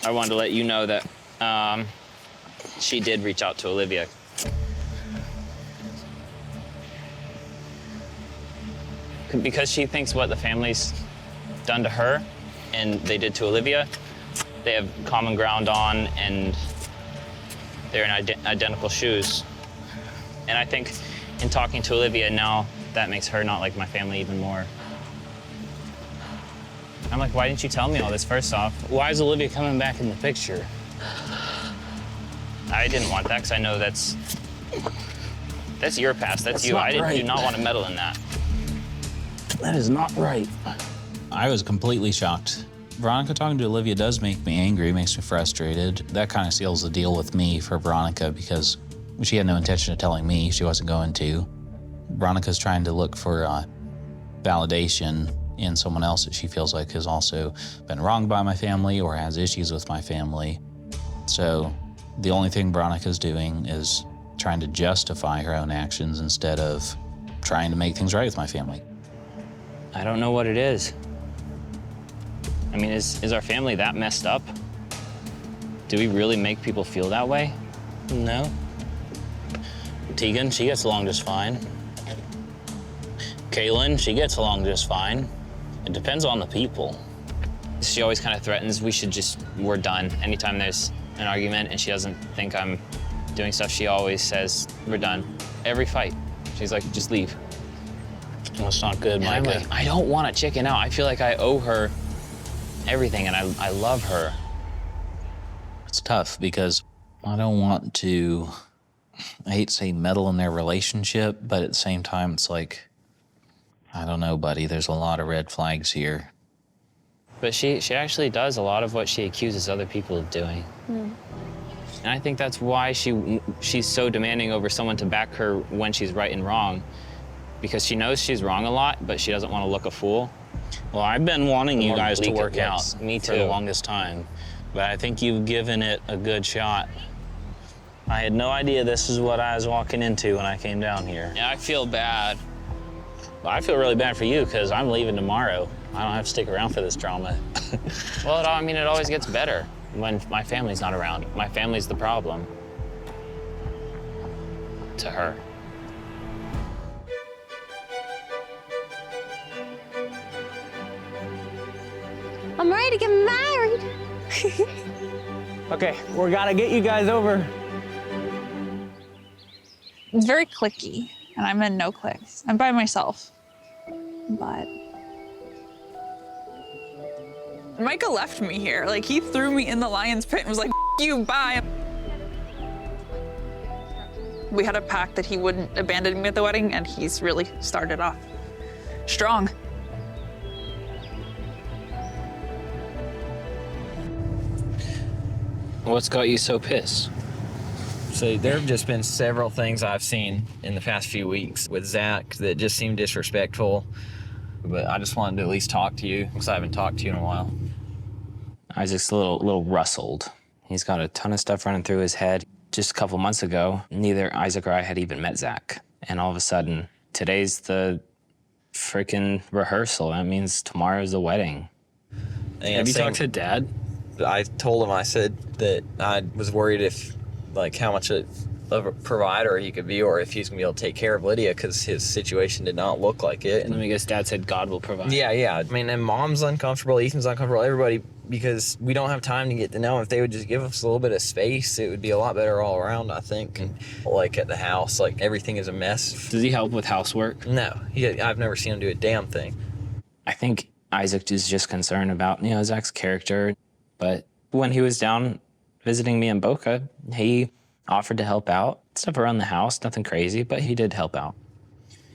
S7: I wanted to let you know that she did reach out to Olivia. Because she thinks what the family's done to her and they did to Olivia, they have common ground on and they're in identical shoes. And I think in talking to Olivia now, that makes her not like my family even more. I'm like, why didn't you tell me all this first off?
S3: Why is Olivia coming back in the picture?
S7: I didn't want that because I know that's your past. That's you.
S3: not
S7: I do
S3: right.
S7: not want to meddle in that.
S3: That is not right.
S7: I was completely shocked. Veronica talking to Olivia does make me angry, makes me frustrated. That kind of seals the deal with me for Veronica because she had no intention of telling me. She wasn't going to. Veronica's trying to look for validation in someone else that she feels like has also been wronged by my family or has issues with my family. So the only thing Veronica's doing is trying to justify her own actions instead of trying to make things right with my family.
S18: I don't know what it is. I mean, is our family that messed up? Do we really make people feel that way?
S3: No. Tegan, she gets along just fine. Kaylin, she gets along just fine. It depends on the people.
S18: She always kind of threatens we're done. Anytime there's an argument and she doesn't think I'm doing stuff, she always says, we're done. Every fight. She's like, just leave.
S3: That's not good, Micah.
S18: I'm like, I don't want to chicken out. I feel like I owe her everything, and I love her.
S7: It's tough because I don't want to, I hate to say meddle in their relationship, but at the same time, it's like, I don't know, buddy, there's a lot of red flags here.
S18: But she actually does a lot of what she accuses other people of doing. And I think that's why she's so demanding over someone to back her when she's right and wrong, because she knows she's wrong a lot, but she doesn't want to look a fool.
S3: Well, I've been wanting you guys to
S18: bleak it
S3: work out
S18: looks. Me
S3: for the
S18: too.
S3: longest time, but I think you've given it a good shot. I had no idea this is what I was walking into when I came down here.
S18: Yeah, I feel bad.
S3: Well, I feel really bad for you because I'm leaving tomorrow. I don't have to stick around for this drama.
S18: Well, it always gets better when my family's not around. My family's the problem. To her.
S17: I'm ready to get married.
S19: Okay, we gotta get you guys over.
S1: It's very clicky, and I'm in no clicks. I'm by myself. But Micah left me here. Like, he threw me in the lion's pit and was like, "F you, bye." We had a pact that he wouldn't abandon me at the wedding, and he's really started off strong.
S18: What's got you so pissed?
S12: So there have just been several things I've seen in the past few weeks with Zach that just seem disrespectful. But I just wanted to at least talk to you because I haven't talked to you in a while.
S18: Isaac's a little rustled. He's got a ton of stuff running through his head. Just a couple months ago, neither Isaac or I had even met Zach. And all of a sudden, today's the freaking rehearsal. That means tomorrow's the wedding.
S12: Have you talked
S18: to Dad?
S12: I told him, I said that I was worried if, like, how much of a provider he could be or if he's gonna be able to take care of Lydia because his situation did not look like it.
S18: And I guess Dad said God will provide.
S12: Yeah. I mean, and Mom's uncomfortable, Ethan's uncomfortable, everybody, because we don't have time to get to know him. If they would just give us a little bit of space, it would be a lot better all around, I think. And like at the house, like everything is a mess.
S18: Does he help with housework?
S12: No, I've never seen him do a damn thing.
S18: I think Isaac is just concerned about, Zach's character. But when he was down visiting me in Boca, he offered to help out. Stuff around the house, nothing crazy, but he did help out.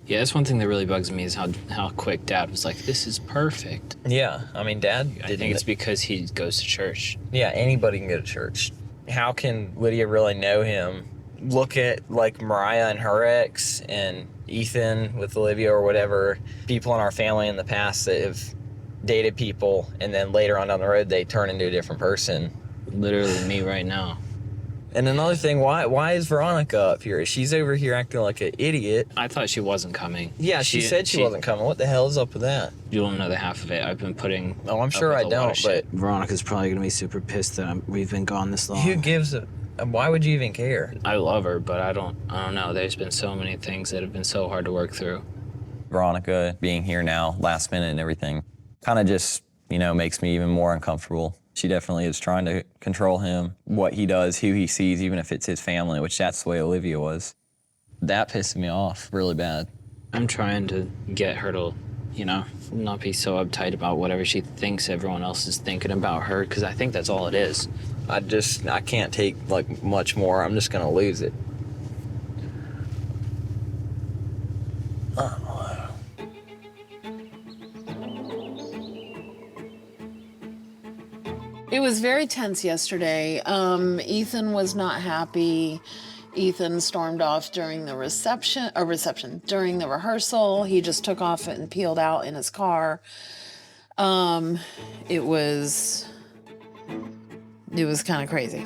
S18: Yeah, that's one thing that really bugs me is how quick Dad was like, this is perfect.
S12: Yeah, I mean, Dad
S18: I think it's because he goes to church.
S12: Yeah, anybody can go to church. How can Lydia really know him? Look at, like, Moriah and her ex and Ethan with Olivia or whatever, people in our family in the past that have dated people and then later on down the road they turn into a different person.
S18: Literally me right now.
S12: And another thing, why is Veronica up here? She's over here acting like an idiot.
S18: I thought she wasn't coming.
S12: Yeah, she said she wasn't coming. What the hell is up with that?
S18: You don't know the half of it. I've been putting.
S12: Oh, I'm sure I don't, but
S5: Veronica's probably gonna be super pissed that we've been gone this long.
S12: who gives a? Why would you even care?
S18: I love her, but I don't know. There's been so many things that have been so hard to work through.
S12: Veronica being here now, last minute and everything, kind of just, makes me even more uncomfortable. She definitely is trying to control him, what he does, who he sees, even if it's his family, which that's the way Olivia was. That pissed me off really bad.
S18: I'm trying to get her to, not be so uptight about whatever she thinks everyone else is thinking about her, because I think that's all it is.
S12: I can't take, much more. I'm just going to lose it.
S20: It was very tense yesterday. Ethan was not happy. Ethan stormed off during the during the rehearsal. He just took off and peeled out in his car. It was kind of crazy.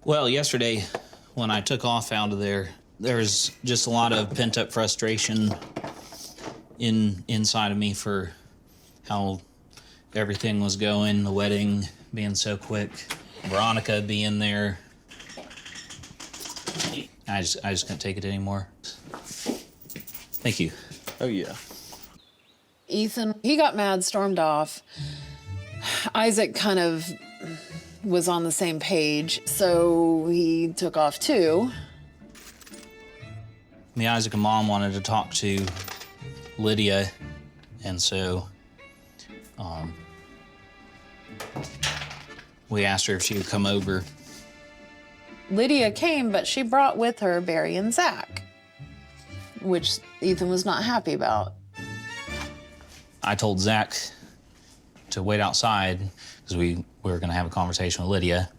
S3: Well, yesterday when I took off out of there was just a lot of pent-up frustration inside of me for how everything was going, the wedding being so quick, Veronica being there. I just couldn't take it anymore. Thank you.
S16: Oh, yeah.
S20: Ethan, he got mad, stormed off. Isaac kind of was on the same page, so he took off too.
S3: Me, Isaac, and Mom wanted to talk to Lydia, and so we asked her if she would come over.
S20: Lydia came, but she brought with her Barry and Zach, which Ethan was not happy about.
S3: I told Zach to wait outside because we were going to have a conversation with Lydia.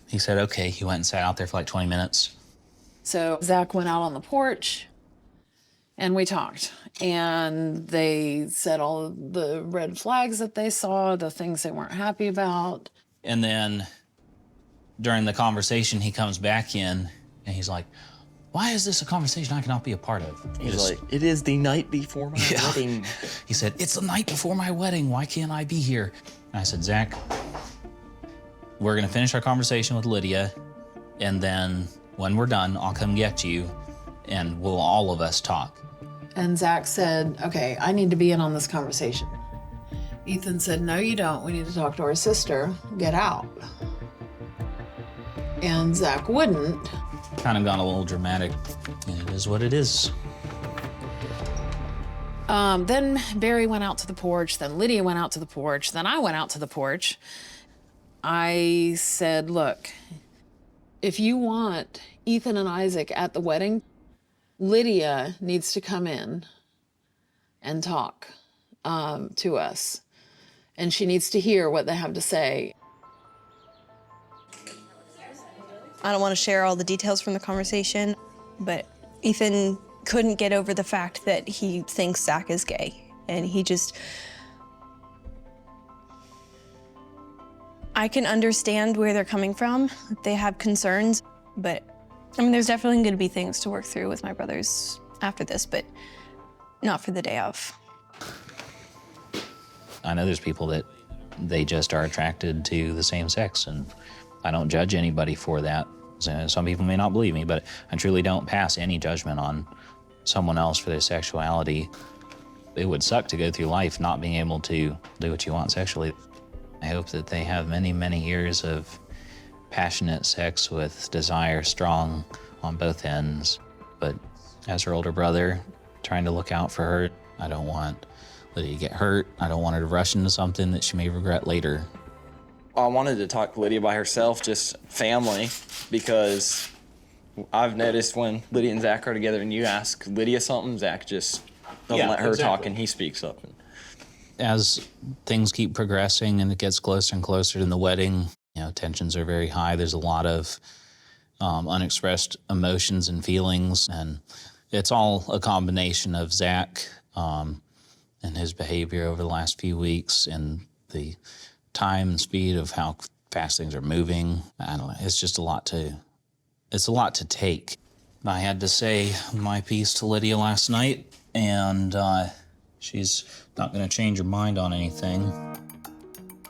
S3: He said, okay. He went and sat out there for like 20 minutes.
S20: So Zach went out on the porch and we talked. And they said all of the red flags that they saw, the things they weren't happy about.
S3: And then during the conversation, he comes back in and he's like, why is this a conversation I cannot be a part of?
S12: He's like, it is the night before my wedding.
S3: He said, it's the night before my wedding. Why can't I be here? And I said, Zach, we're gonna finish our conversation with Lydia, and then when we're done, I'll come get you, and we'll all of us talk.
S20: And Zach said, okay, I need to be in on this conversation. Ethan said, no, you don't. We need to talk to our sister. Get out. And Zach wouldn't.
S3: Kind of got a little dramatic. It is what it is.
S20: Then Barry went out to the porch, then Lydia went out to the porch, then I went out to the porch. I said, look, if you want Ethan and Isaac at the wedding, Lydia needs to come in and talk to us. And she needs to hear what they have to say.
S21: I don't want to share all the details from the conversation, but Ethan couldn't get over the fact that he thinks Zach is gay. And he just... I can understand where they're coming from. They have concerns, but I mean, there's definitely going to be things to work through with my brothers after this, but not for the day of.
S3: I know there's people that they just are attracted to the same sex, and I don't judge anybody for that. Some people may not believe me, but I truly don't pass any judgment on someone else for their sexuality. It would suck to go through life not being able to do what you want sexually. I hope that they have many, many years of passionate sex with desire strong on both ends. But as her older brother, trying to look out for her, I don't want Lydia to get hurt. I don't want her to rush into something that she may regret later.
S12: I wanted to talk to Lydia by herself, just family, because I've noticed when Lydia and Zach are together and you ask Lydia something, Zach just doesn't let her talk and he speaks up.
S3: As things keep progressing and it gets closer and closer to the wedding, you know, tensions are very high. There's a lot of unexpressed emotions and feelings, and it's all a combination of Zach and his behavior over the last few weeks and the time and speed of how fast things are moving. I don't know, it's just a lot to take. I had to say my piece to Lydia last night, and she's not gonna change her mind on anything.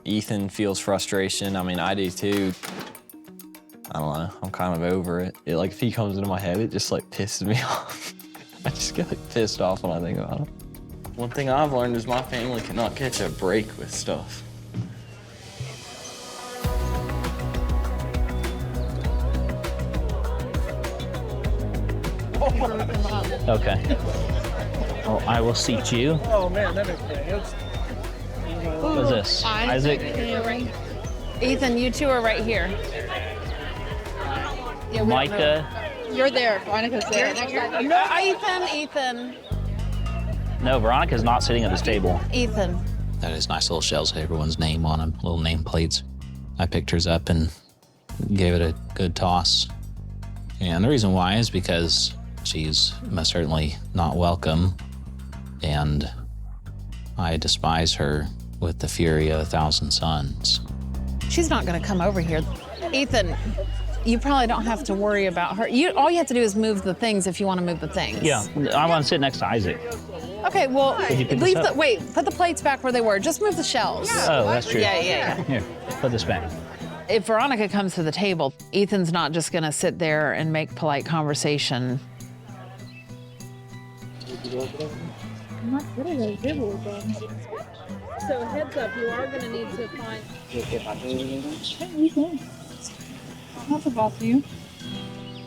S13: Ethan feels frustration. I mean, I do too. I don't know, I'm kind of over it. Like, if he comes into my head, it just like pisses me off. I just get like pissed off when I think about it.
S12: One thing I've learned is my family cannot catch a break with stuff.
S3: Okay. Well, I will seat you.
S22: Oh man, that is great.
S3: Who's this? Isaac?
S2: Ethan, you two are right here.
S22: Yeah,
S3: Micah?
S22: You're there. Veronica's there.
S2: No, Ethan.
S3: No, Veronica's not sitting at this table.
S20: Ethan.
S3: That is nice little shells with everyone's name on them, little name plates. I picked hers up and gave it a good toss. And the reason why is because she's most certainly not welcome, and I despise her with the fury of 1,000 suns.
S20: She's not gonna come over here. Ethan, you probably don't have to worry about her. All you have to do is move the things if you want to move the things.
S3: Yeah, I want to sit next to Isaac.
S20: Okay, well,
S3: Could you pick this up?
S20: wait, put the plates back where they were. Just move the shelves.
S3: Oh, that's true.
S20: Yeah.
S3: Here, put this back.
S20: If Veronica comes to the table, Ethan's not just gonna sit there and make polite conversation.
S4: I'm not good at those dribbles, so heads up, you are gonna need to find. Not the boss of you.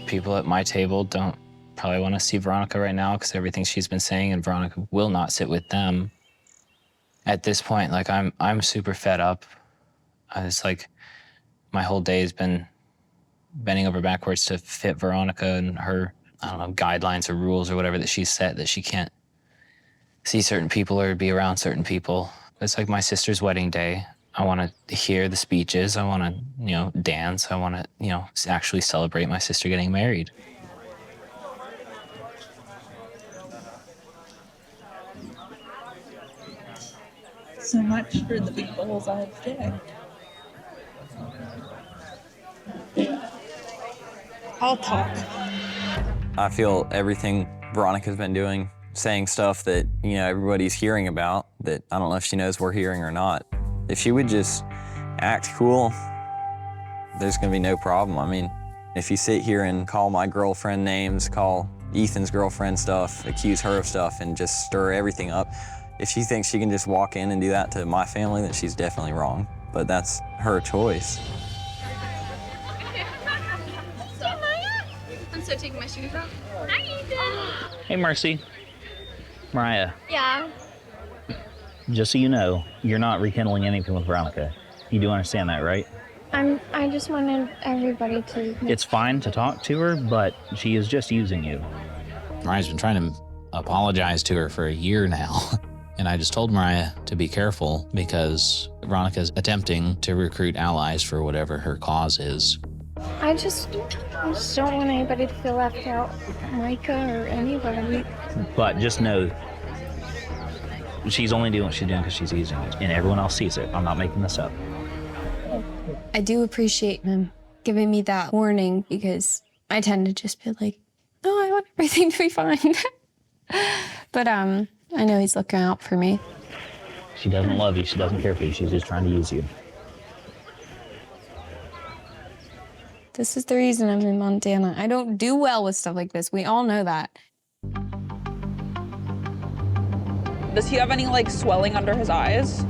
S18: People at my table don't probably want to see Veronica right now because everything she's been saying, and Veronica will not sit with them. At this point, like I'm super fed up. It's like my whole day has been bending over backwards to fit Veronica and her, I don't know, guidelines or rules or whatever that she's set, that she can't see certain people or be around certain people. It's like my sister's wedding day. I want to hear the speeches. I want to, dance. I want to, actually celebrate my sister getting married.
S4: So much for the big bowls I have today.
S20: I'll talk.
S12: I feel everything Veronica's been doing, saying stuff that, everybody's hearing about, that I don't know if she knows we're hearing or not. If she would just act cool, there's gonna be no problem. I mean, if you sit here and call my girlfriend names, call Ethan's girlfriend stuff, accuse her of stuff, and just stir everything up, if she thinks she can just walk in and do that to my family, then she's definitely wrong. But that's her choice.
S17: I'm so taking my shoes off. Hi, Ethan.
S3: Hey, Mercy. Moriah,
S17: Yeah.
S3: just so you know, you're not rekindling anything with Veronica. You do understand that, right?
S6: I just wanted everybody to.
S3: It's fine to talk to her, but she is just using you. Mariah's been trying to apologize to her for a year now. And I just told Moriah to be careful because Veronica's attempting to recruit allies for whatever her cause is.
S6: I just don't want anybody to feel left out, Micah or anybody.
S3: But just know, she's only doing what she's doing because she's using it, and everyone else sees it. I'm not making this up.
S6: I do appreciate him giving me that warning because I tend to just be like, oh, I want everything to be fine. But I know he's looking out for me.
S3: She doesn't love you. She doesn't care for you. She's just trying to use you.
S6: This is the reason I'm in Montana. I don't do well with stuff like this. We all know that.
S1: Does he have any swelling under his eyes?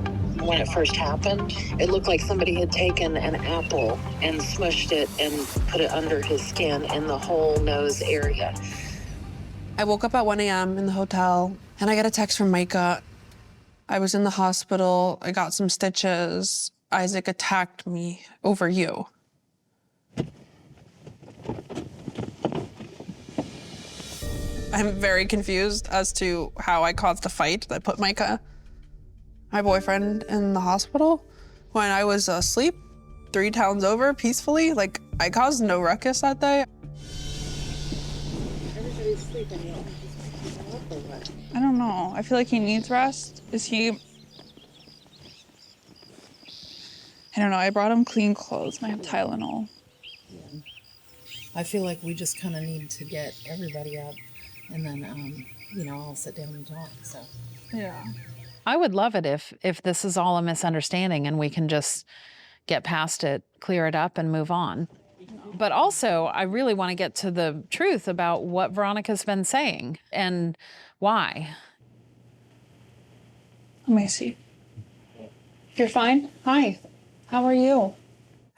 S22: When it first happened, it looked like somebody had taken an apple and smushed it and put it under his skin in the whole nose area.
S2: I woke up at 1 a.m. in the hotel, and I got a text from Micah. I was in the hospital. I got some stitches. Isaac attacked me over you. I'm very confused as to how I caused a fight that put Micah, my boyfriend, in the hospital when I was asleep 3 towns over peacefully. I caused no ruckus that day.
S22: Everybody's sleeping.
S1: I don't know. I feel like he needs rest. Is he... I don't know. I brought him clean clothes and I have Tylenol.
S23: I feel like we just kind of need to get everybody up and then, I'll sit down and talk, so.
S20: Yeah. I would love it if this is all a misunderstanding and we can just get past it, clear it up, and move on. But also, I really want to get to the truth about what Veronica's been saying and why.
S1: Let me see. You're fine? Hi. How are you?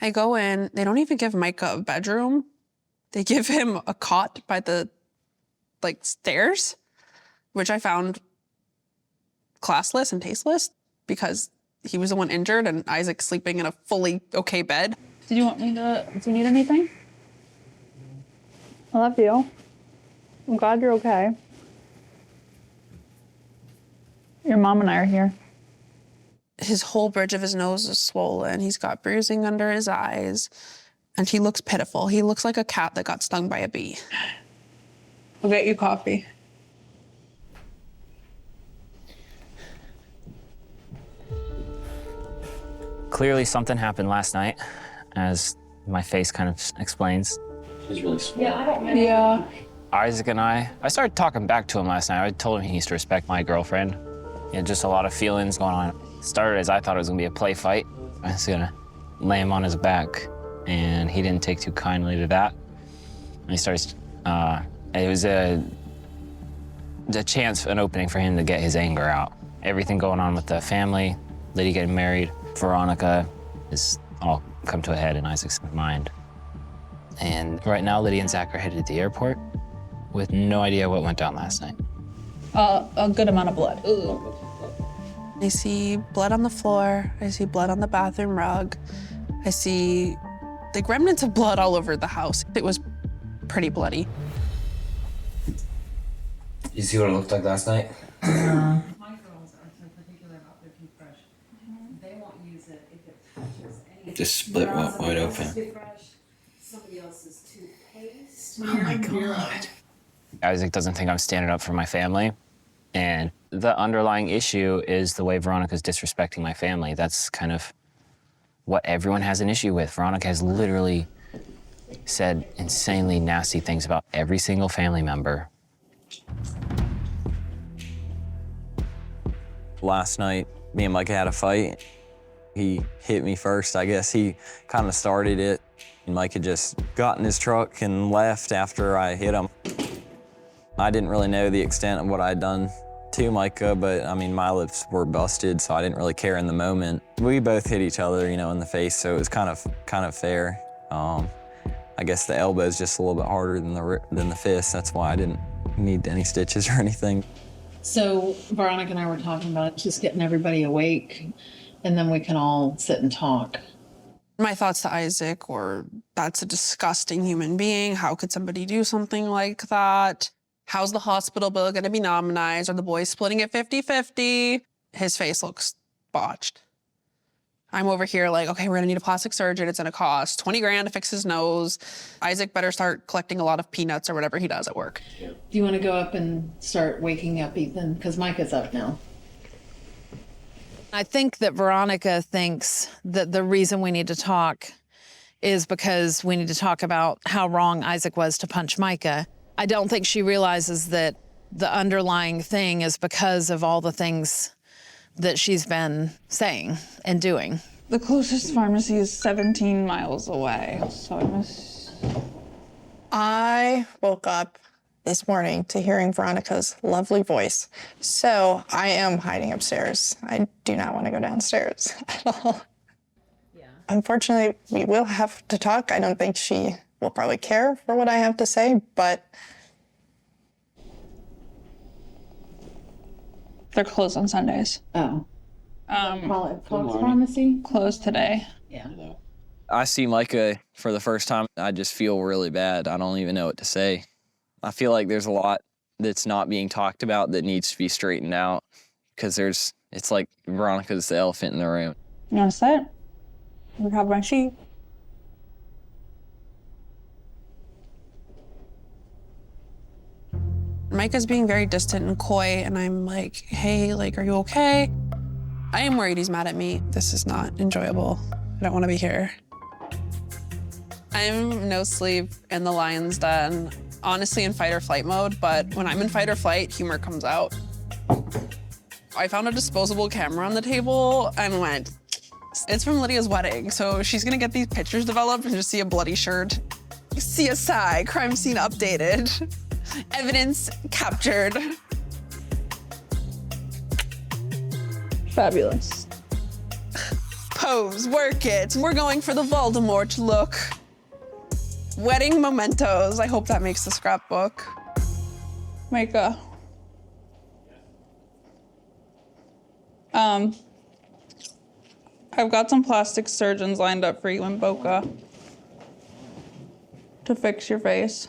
S2: I go in. They don't even give Micah a bedroom. They give him a cot by the, stairs, which I found classless and tasteless because he was the one injured and Isaac's sleeping in a fully okay bed.
S1: Do you need anything? I love you. I'm glad you're okay. Your mom and I are here.
S2: His whole bridge of his nose is swollen. He's got bruising under his eyes, and he looks pitiful. He looks like a cat that got stung by a bee.
S1: We'll get you coffee.
S18: Clearly something happened last night, as my face kind of explains. He's really swollen.
S1: Yeah, I don't know. Yeah.
S18: Isaac and I started talking back to him last night. I told him he needs to respect my girlfriend. He had just a lot of feelings going on. It started as I thought it was gonna be a play fight. I was gonna lay him on his back, and he didn't take too kindly to that. And he starts, it was a chance, an opening for him to get his anger out. Everything going on with the family, Lydia getting married, Veronica, is all come to a head in Isaac's mind. And right now, Lydia and Zach are headed to the airport with no idea what went down last night.
S1: A good amount of blood.
S2: I see blood on the floor. I see blood on the bathroom rug. I see like remnants of blood all over the house. It was pretty bloody.
S5: You see what it looked like last night?
S4: My girls are so particular about their toothbrush. They won't use it if it touches anything.
S5: Just split wide open.
S4: Somebody else's toothpaste.
S5: Oh my God.
S18: Isaac doesn't think I'm standing up for my family. And the underlying issue is the way Veronica's disrespecting my family. That's kind of what everyone has an issue with. Veronica has literally said insanely nasty things about every single family member.
S13: Last night, me and Micah had a fight. He hit me first. I guess he kind of started it. And Micah just got in his truck and left after I hit him. I didn't really know the extent of what I'd done to Micah, but I mean, my lips were busted, so I didn't really care in the moment. We both hit each other, you know, in the face, so it was kind of fair. I guess the elbow is just a little bit harder than the fist. That's why I didn't need any stitches or anything.
S4: So Veronica and I were talking about just getting everybody awake, and then we can all sit and talk.
S2: My thoughts to Isaac were, that's a disgusting human being. How could somebody do something like that? How's the hospital bill gonna be nominized? Are the boys splitting it 50-50? His face looks botched. I'm over here like, okay, we're gonna need a plastic surgeon. It's gonna cost 20 grand to fix his nose. Isaac better start collecting a lot of peanuts or whatever he does at work.
S4: Do you want to go up and start waking up Ethan? Because Micah's up now.
S20: I think that Veronica thinks that the reason we need to talk is because we need to talk about how wrong Isaac was to punch Micah. I don't think she realizes that the underlying thing is because of all the things that she's been saying and doing.
S1: The closest pharmacy is 17 miles away, so I must...
S8: I woke up this morning to hearing Veronica's lovely voice, so I am hiding upstairs. I do not want to go downstairs at all. Yeah. Unfortunately, we will have to talk. I don't think she will probably care for what I have to say, but...
S1: They're closed on Sundays.
S4: Oh. Call it Plath Pharmacy?
S1: Closed today.
S4: Yeah.
S13: I see Micah for the first time. I just feel really bad. I don't even know what to say. I feel like there's a lot that's not being talked about that needs to be straightened out, because it's like Veronica's the elephant in the room.
S1: You want to sit? We have my sheet.
S2: Micah's being very distant and coy, and I'm like, hey, like, are you okay? I am worried he's mad at me. This is not enjoyable. I don't want to be here. I'm no sleep in the lion's den, honestly in fight or flight mode, but when I'm in fight or flight, humor comes out. I found a disposable camera on the table and went, it's from Lydia's wedding, so she's gonna get these pictures developed and just see a bloody shirt. CSI, crime scene updated. Evidence captured.
S1: Fabulous.
S2: Pose, work it. We're going for the Voldemort look. Wedding mementos. I hope that makes the scrapbook.
S1: Micah. I've got some plastic surgeons lined up for you in Boca to fix your face.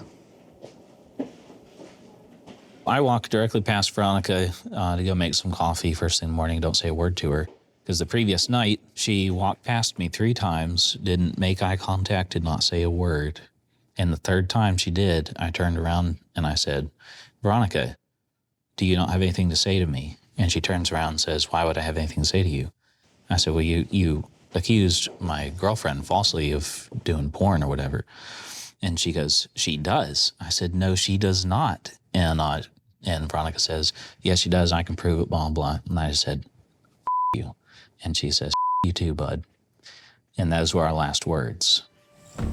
S3: I walked directly past Veronica to go make some coffee first thing in the morning. Don't say a word to her. Because the previous night, she walked past me 3 times, didn't make eye contact, did not say a word. And the third time she did, I turned around and I said, Veronica, do you not have anything to say to me? And she turns around and says, why would I have anything to say to you? I said, well, you accused my girlfriend falsely of doing porn or whatever. And she goes, she does. I said, no, she does not. And Veronica says, yes, she does. I can prove it, blah, blah. And I said, you. And she says, you too, bud. And those were our last words.
S1: Do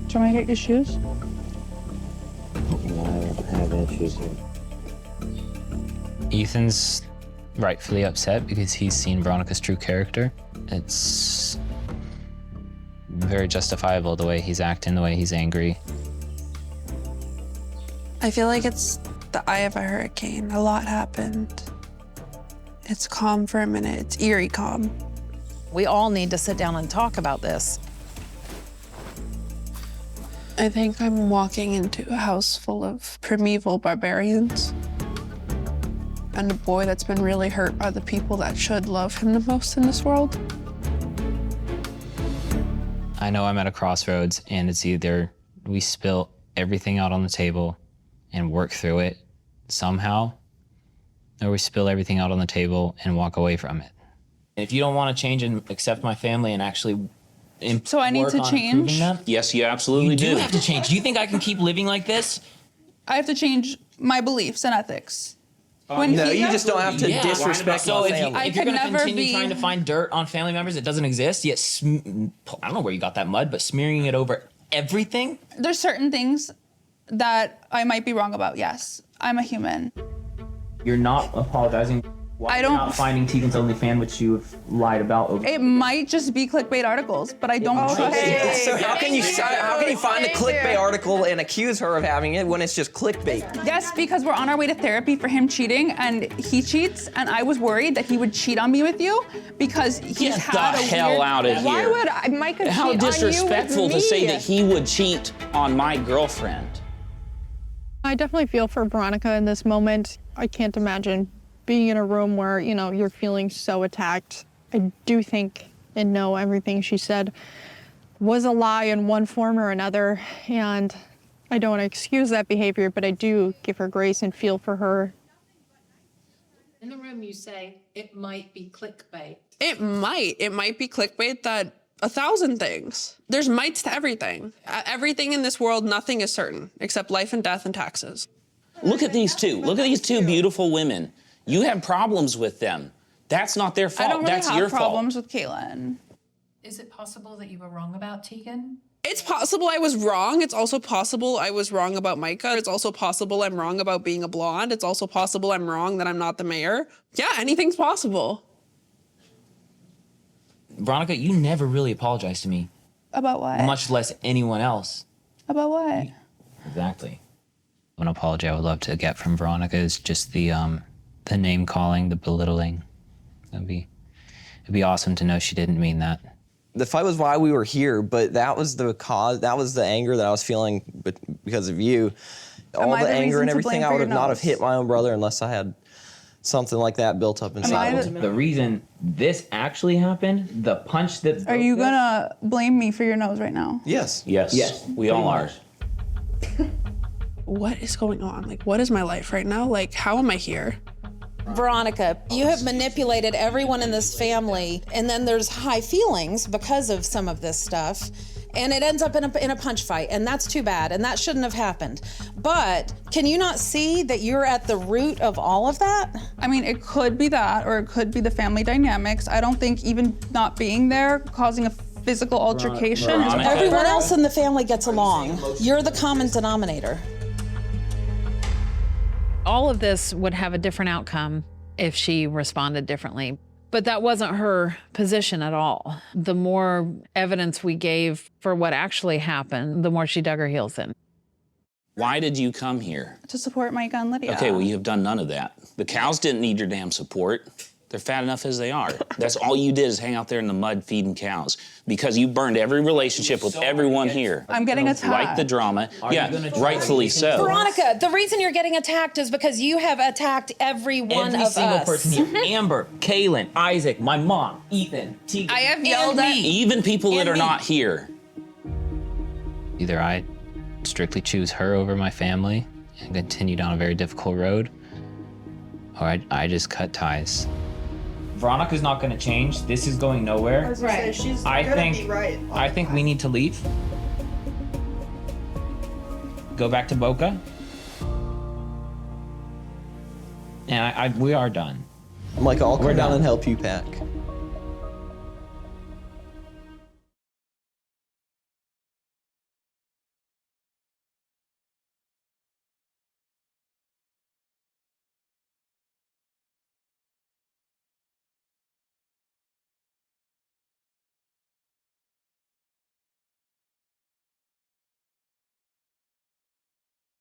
S1: you want me to get your shoes?
S18: No, I don't have any shoes here.
S7: Ethan's rightfully upset because he's seen Veronica's true character. It's very justifiable the way he's acting, the way he's angry.
S10: I feel like it's the eye of a hurricane. A lot happened. It's calm for a minute. It's eerie calm.
S23: We all need to sit down and talk about this.
S10: I think I'm walking into a house full of primeval barbarians and a boy that's been really hurt by the people that should love him the most in this world.
S7: I know I'm at a crossroads, and it's either we spill everything out on the table and work through it somehow, or we spill everything out on the table and walk away from it.
S5: If you don't want to change and accept my family and actually
S1: So I need to change?
S3: Yes, you absolutely
S5: do. You have to change. Do you think I can keep living like this?
S1: I have to change my beliefs and ethics.
S12: No, you just don't have to disrespect
S5: So
S12: my
S5: if,
S12: family.
S5: if you're going to continue trying to find dirt on family members that doesn't exist, yet I don't know where you got that mud, but smearing it over everything?
S1: There's certain things that I might be wrong about, yes. I'm a human.
S5: You're not apologizing. Why
S1: I
S5: are
S1: don't-
S5: you not finding Tegan's OnlyFans, which you have lied about over?
S1: It might just be clickbait articles, but I don't trust it.
S12: So how can you find a clickbait article and accuse her of having it when it's just clickbait?
S1: Yes, because we're on our way to therapy for him cheating, and he cheats, and I was worried that he would cheat on me with you because he's
S3: Get
S1: had
S3: the
S1: a
S3: hell
S1: weird...
S3: out of here.
S1: Why would Micah
S3: How
S1: cheat on you with
S3: disrespectful to
S1: me?
S3: say that he would cheat on my girlfriend.
S8: I definitely feel for Veronica in this moment. I can't imagine being in a room where, you know, you're feeling so attacked. I do think and know everything she said was a lie in one form or another, and I don't want to excuse that behavior, but I do give her grace and feel for her.
S4: In the room, you say it might be clickbait.
S10: It might be clickbait that 1,000 things. There's mights to everything. Everything in this world, nothing is certain except life and death and taxes.
S3: Look at these two. Look at these two beautiful women. You have problems with them. That's not their fault.
S1: I don't really
S3: That's
S1: have
S3: your
S1: problems
S3: fault.
S1: with Caitlin.
S4: Is it possible that you were wrong about Tegan?
S10: It's possible I was wrong. It's also possible I was wrong about Micah. It's also possible I'm wrong about being a blonde. It's also possible I'm wrong that I'm not the mayor. Yeah, anything's possible.
S5: Veronica, you never really apologized to me,
S1: About what?
S5: much less anyone else.
S1: About what?
S5: Exactly.
S7: An apology I would love to get from Veronica is just the name calling, the belittling. It'd be awesome to know she didn't mean that.
S12: The fight was why we were here, but that was the cause. That was the anger that I was feeling because of you. All
S1: I
S12: the
S1: the
S12: anger and
S1: reason to blame
S12: everything, I
S1: for
S12: would
S1: your
S12: have not have
S1: nose?
S12: hit my own brother unless I had something like that built up inside.
S5: The reason this actually happened, the punch that...
S1: Are you gonna blame me for your nose right now?
S12: Yes.
S3: Yes. We all are.
S10: What is going on? Like, what is my life right now? Like, how am I here?
S23: Veronica, you have manipulated everyone in this family, and then there's high feelings because of some of this stuff, and it ends up in a punch fight, and that's too bad, and that shouldn't have happened. But can you not see that you're at the root of all of that?
S1: I mean, it could be that, or it could be the family dynamics. I don't think even not being there, causing a physical altercation is
S3: Veronica.
S23: Everyone else in the family gets along. You're the common denominator.
S20: All of this would have a different outcome if she responded differently. But that wasn't her position at all. The more evidence we gave for what actually happened, the more she dug her heels in.
S3: Why did you come here?
S1: to support Micah and Lydia.
S3: Okay, well, you have done none of that. The cows didn't need your damn support. They're fat enough as they are. That's all you did is hang out there in the mud feeding cows because you burned every relationship with everyone here.
S1: I'm getting attacked.
S3: Like the drama. Yeah, rightfully so.
S23: Veronica, the reason you're getting attacked is because you have attacked every one
S19: Every
S23: of
S19: single
S23: us.
S19: person here. Amber, Kaylin, Isaac, my mom, Ethan, Tegan.
S1: I have yelled at
S3: Even people that
S1: And
S3: are
S1: me.
S3: not here.
S9: Either I strictly choose her over my family and continue down a very difficult road, or I just cut ties.
S19: Veronica's not going to change. This is going nowhere.
S23: Right.
S11: She's
S19: I
S11: gonna
S19: think
S11: be right.
S19: I think we need to leave. Go back to Boca. And we are done.
S14: Micah, I'll
S19: We're
S14: come down
S19: done.
S14: and help you pack.